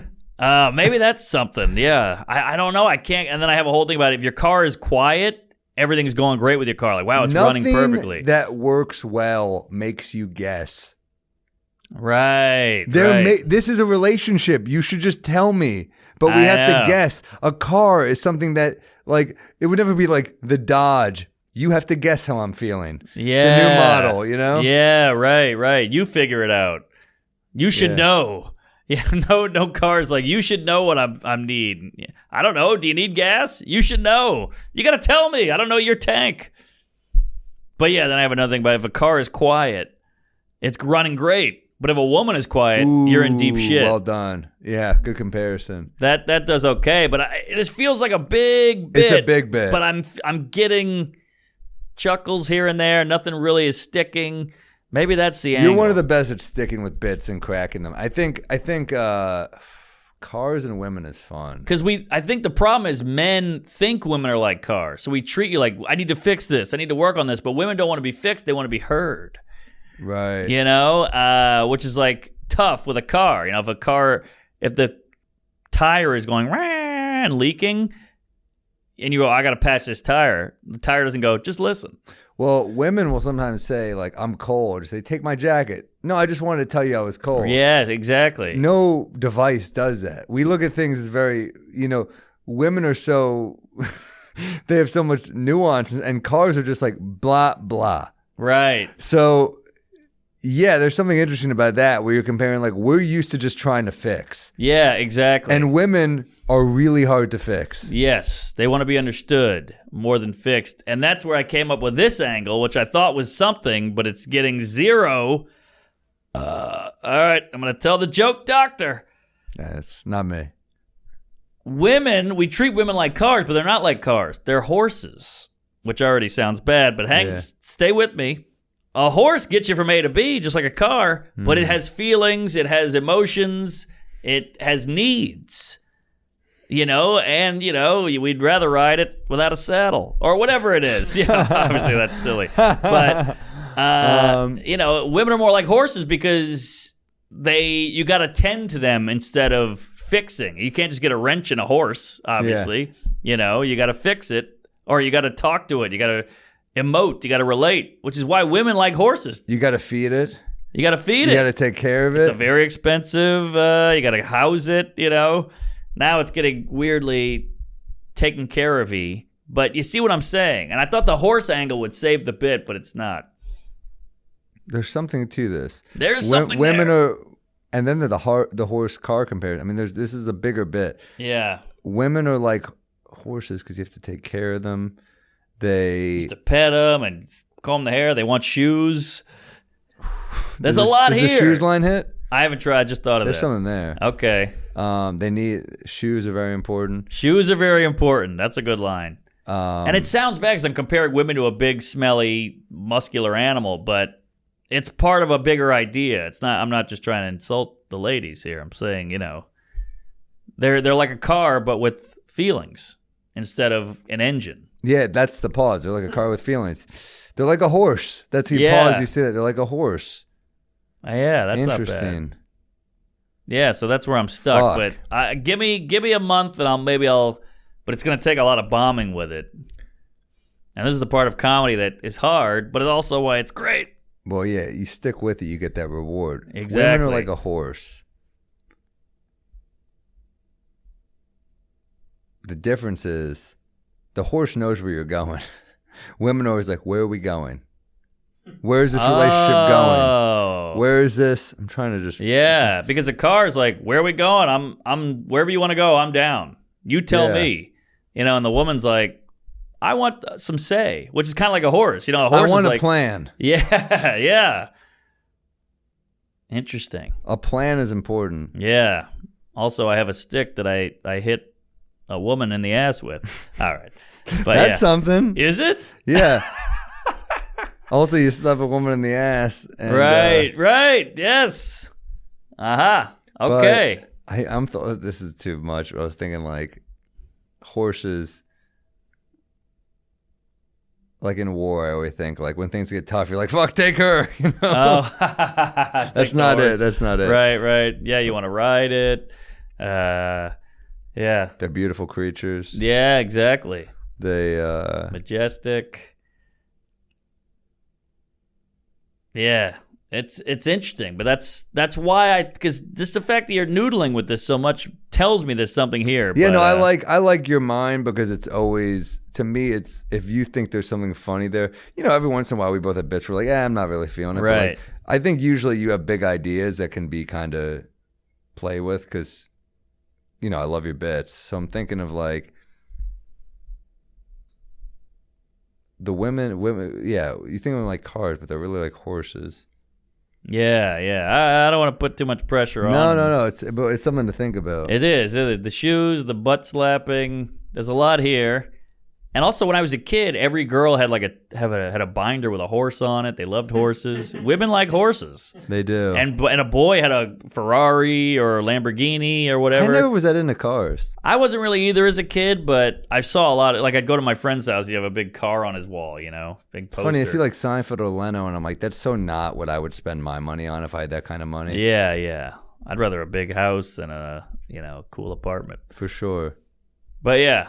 Maybe that's something. Yeah. I don't know. I can't. And then I have a whole thing about if your car is quiet, everything's going great with your car. Like, wow, it's running perfectly. Nothing that works well makes you guess. Right. This is a relationship. You should just tell me. But we have to guess. A car is something that, like, it would never be like the Dodge. You have to guess how I'm feeling. Yeah. The new model, Yeah, right. You figure it out. You should know. Yeah, no cars like, you should know what I'm needing. I don't know. Do you need gas? You should know. You got to tell me. I don't know your tank. But yeah, then I have another thing. But if a car is quiet, it's running great. But if a woman is quiet, you're in deep shit. Well done. Yeah, good comparison. That does okay. But this feels like a big bit. It's a big bit. But I'm getting chuckles here and there. Nothing really is sticking. Maybe that's the angle. You're one of the best at sticking with bits and cracking them. I think cars and women is fun. Because I think the problem is men think women are like cars. So we treat you like, I need to fix this. I need to work on this. But women don't want to be fixed. They want to be heard. Right. Which is like tough with a car. If the tire is going and leaking, and you go, I got to patch this tire. The tire doesn't go, just listen. Well, women will sometimes say, like, I'm cold. Or say, take my jacket. No, I just wanted to tell you I was cold. Yeah, exactly. No device does that. We look at things as very, women are so, they have so much nuance, and cars are just like blah, blah. Right. So, Yeah, there's something interesting about that where you're comparing like we're used to just trying to fix. Yeah, exactly. And women are really hard to fix. Yes, they want to be understood more than fixed. And that's where I came up with this angle, which I thought was something, but it's getting zero. All right, I'm going to tell the joke doctor. That's not me. Women, we treat women like cars, but they're not like cars. They're horses, which already sounds bad, but stay with me. A horse gets you from A to B just like a car, but it has feelings, it has emotions, it has needs, and, we'd rather ride it without a saddle or whatever it is. Obviously that's silly. But, women are more like horses because you got to tend to them instead of fixing. You can't just get a wrench in a horse, obviously. Yeah. You got to fix it or you got to talk to it. You got to emote, you got to relate, which is why women like horses. You got to feed it. You got to feed it. You got to take care of it. It's a very expensive. You got to house it. Now it's getting weirdly taken care of-y. But you see what I'm saying? And I thought the horse angle would save the bit, but it's not. There's something to this. There's something. Women there. are, and then the horse car comparison. I mean, this is a bigger bit. Yeah. Women are like horses because you have to take care of them. They just to pet them and comb the hair. They want shoes. There's a lot here. Does the shoes line hit? I haven't tried. I just thought of There's that. something there. Okay. Shoes are very important. Shoes are very important. That's a good line. And it sounds bad because I'm comparing women to a big, smelly, muscular animal, but it's part of a bigger idea. It's not. I'm not just trying to insult the ladies here. I'm saying, they're like a car, but with feelings instead of an engine. Yeah, that's the pause. They're like a car with feelings. They're like a horse. That's your pause. You say that. They're like a horse. Yeah, that's interesting. Not bad. Yeah, so that's where I'm stuck. Fuck. But give me a month, and I'll. But it's going to take a lot of bombing with it. And this is the part of comedy that is hard, but it's also why it's great. Well, yeah, you stick with it, you get that reward. Exactly. Women are like a horse. The difference is the horse knows where you're going. Women are always like, where are we going? Where is this relationship going? Where is this? I'm trying to just... Yeah, because a car is like, where are we going? I'm wherever you want to go, I'm down. You tell me. And the woman's like, I want some say, which is kind of like a horse. A horse I want is a plan. Yeah, yeah. Interesting. A plan is important. Yeah. Also, I have a stick that I hit a woman in the ass with. All right. But that's something. Is it? Yeah. Also, you slap a woman in the ass. And, right. Yes. Aha. Okay. This is too much. I was thinking like horses. Like in war, I always think like when things get tough, you're like, "Fuck, take her." Oh, that's not it. That's not it. Right. Yeah, you want to ride it. Yeah. They're beautiful creatures. Yeah, exactly. They majestic. Yeah, it's interesting, but that's why because just the fact that you're noodling with this so much tells me there's something here. Yeah, but, no, I like your mind because it's always, to me, it's if you think there's something funny there. Every once in a while we both have bits. We're like, I'm not really feeling it. Right. But I think usually you have big ideas that can be kind of play with because, I love your bits. So I'm thinking of like. The women, yeah, you think of them like cars, but they're really like horses. Yeah. I don't want to put too much pressure on. No. It's something to think about. It is. The shoes, the butt slapping. There's a lot here. And also, when I was a kid, every girl had had a binder with a horse on it. They loved horses. Women like horses. They do. And a boy had a Ferrari or a Lamborghini or whatever. I never was that into cars. I wasn't really either as a kid, but I saw a lot of, like, I'd go to my friend's house, he'd have a big car on his wall, big poster. Funny, I see like Seinfeld or Leno, and I'm like, that's so not what I would spend my money on if I had that kind of money. Yeah. I'd rather a big house and a, cool apartment. For sure. But yeah.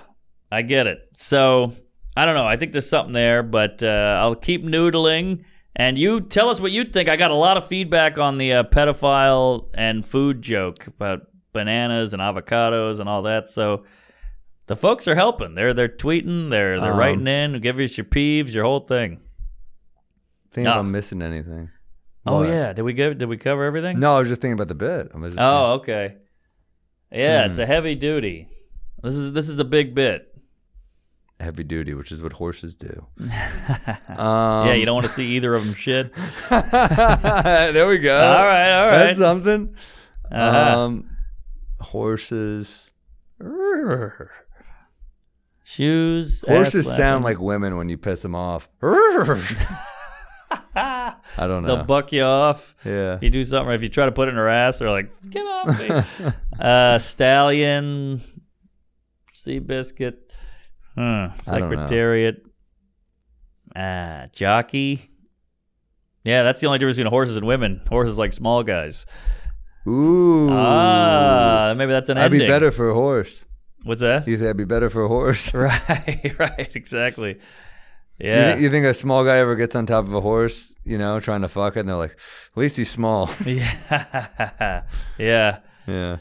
I get it. So, I don't know. I think there's something there, but I'll keep noodling. And you tell us what you think. I got a lot of feedback on the pedophile and food joke about bananas and avocados and all that. So, the folks are helping. They're tweeting. They're writing in. Give us your peeves, your whole thing. Think if I'm missing anything. Oh yeah, did we cover everything? No, I was just thinking about the bit. Okay. Yeah, it's a heavy duty. This is the big bit. Heavy duty, which is what horses do. Yeah, you don't want to see either of them shit. There we go. All right. That's something. Horses. Shoes. Horses sound like women when you piss them off. I don't know. They'll buck you off. Yeah. You do something. Or if you try to put it in her ass, they're like, get off me. Stallion. Seabiscuit. Secretariat. Jockey. Yeah, that's the only difference between horses and women. Horses like small guys. Ooh. Maybe that's an I'd ending. be better for a horse. What's that? You think I'd be better for a horse? Right, exactly. Yeah. You think a small guy ever gets on top of a horse, trying to fuck it, and they're like, at least he's small. Yeah. Yeah. Yeah.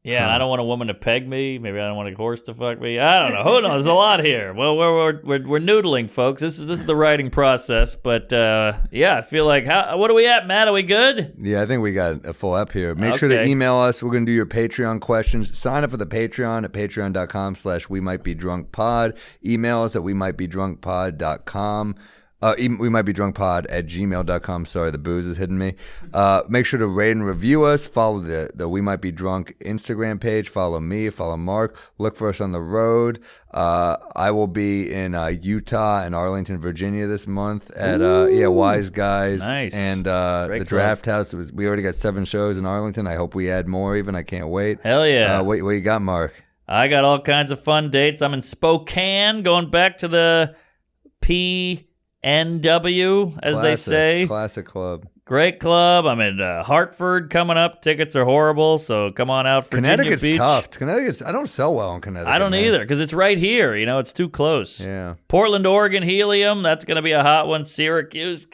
Yeah, and I don't want a woman to peg me. Maybe I don't want a horse to fuck me. I don't know. Who knows? There's a lot here. Well, we're noodling, folks. This is the writing process. But yeah, I feel like what are we at, Matt? Are we good? Yeah, I think we got a full up here. Make sure to email us. We're going to do your Patreon questions. Sign up for the Patreon at patreon.com/wemightbedrunkpod. Email us at wemightbedrunkpod.com. We might be drunkpod@gmail.com. Sorry, the booze is hitting me. Make sure to rate and review us. Follow the We Might Be Drunk Instagram page. Follow me. Follow Mark. Look for us on the road. I will be in Utah and Arlington, Virginia this month at Wise Guys. Nice. And the Draft House. We already got 7 shows in Arlington. I hope we add more even. I can't wait. Hell yeah. What you got, Mark? I got all kinds of fun dates. I'm in Spokane, going back to the NW, as they say. Classic club. Great club. I'm in Hartford coming up. Tickets are horrible, so come on out. Virginia Connecticut's Beach. tough. I don't sell well in Connecticut. I don't either, because it's right here. It's too close. Yeah. Portland, Oregon, Helium. That's going to be a hot one. Syracuse.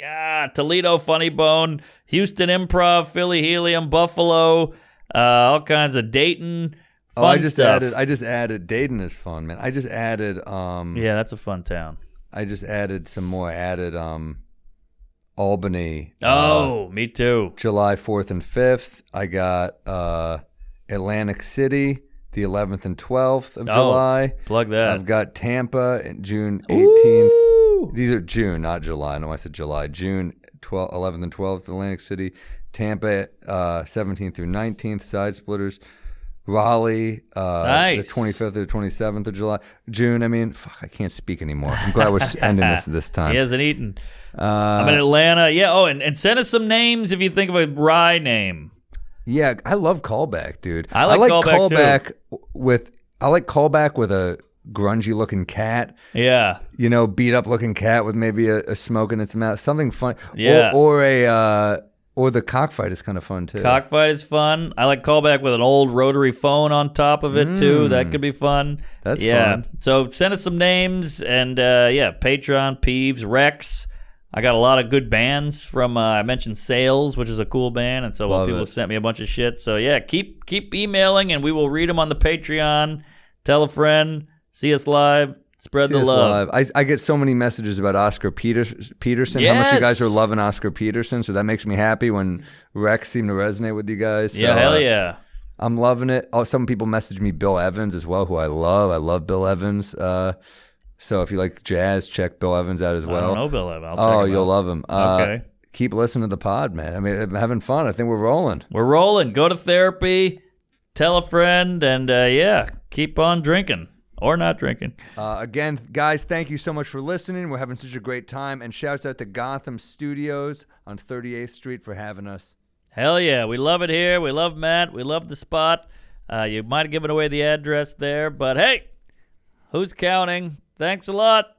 Toledo, Funny Bone. Houston, Improv. Philly, Helium. Buffalo. All kinds of Dayton. Fun stuff. I just added. Dayton is fun, man. I just added. Yeah, that's a fun town. I just added some more. I added Albany. Me too. July 4th and 5th. I got Atlantic City, the 11th and 12th of July. Plug that. I've got Tampa, June 18th. Ooh. These are June, not July. I know I said July. June 11th and 12th, Atlantic City. Tampa, 17th through 19th, Side Splitters. Raleigh, nice. The 25th or 27th of July. June, I can't speak anymore. I'm glad we're ending this time. He hasn't eaten. I'm in Atlanta. Yeah, and send us some names if you think of a rye name. Yeah, I love callback, dude. I like callback with a grungy looking cat. Yeah. Beat up looking cat with maybe a smoke in its mouth. Something funny. Yeah. Or the cockfight is kind of fun, too. Cockfight is fun. I like callback with an old rotary phone on top of it, too. That could be fun. That's fun. So send us some names. And, Patreon, Peeves, Rex. I got a lot of good bands from, I mentioned Sales, which is a cool band. And so people sent me a bunch of shit. So, yeah, keep emailing, and we will read them on the Patreon. Tell a friend. See us live. Spread the love. I get so many messages about Oscar Peterson. Yes. How much you guys are loving Oscar Peterson. So that makes me happy when Rex seem to resonate with you guys. So, yeah, hell yeah. I'm loving it. Some people message me Bill Evans as well, who I love. I love Bill Evans. So if you like jazz, check Bill Evans out as well. I don't know Bill Evans. You'll love him. Okay. Keep listening to the pod, man. I'm having fun. I think we're rolling. We're rolling. Go to therapy. Tell a friend. And, keep on drinking. Or not drinking. Again, guys, thank you so much for listening. We're having such a great time. And shouts out to Gotham Studios on 38th Street for having us. Hell yeah. We love it here. We love Matt. We love the spot. You might have given away the address there. But, hey, who's counting? Thanks a lot.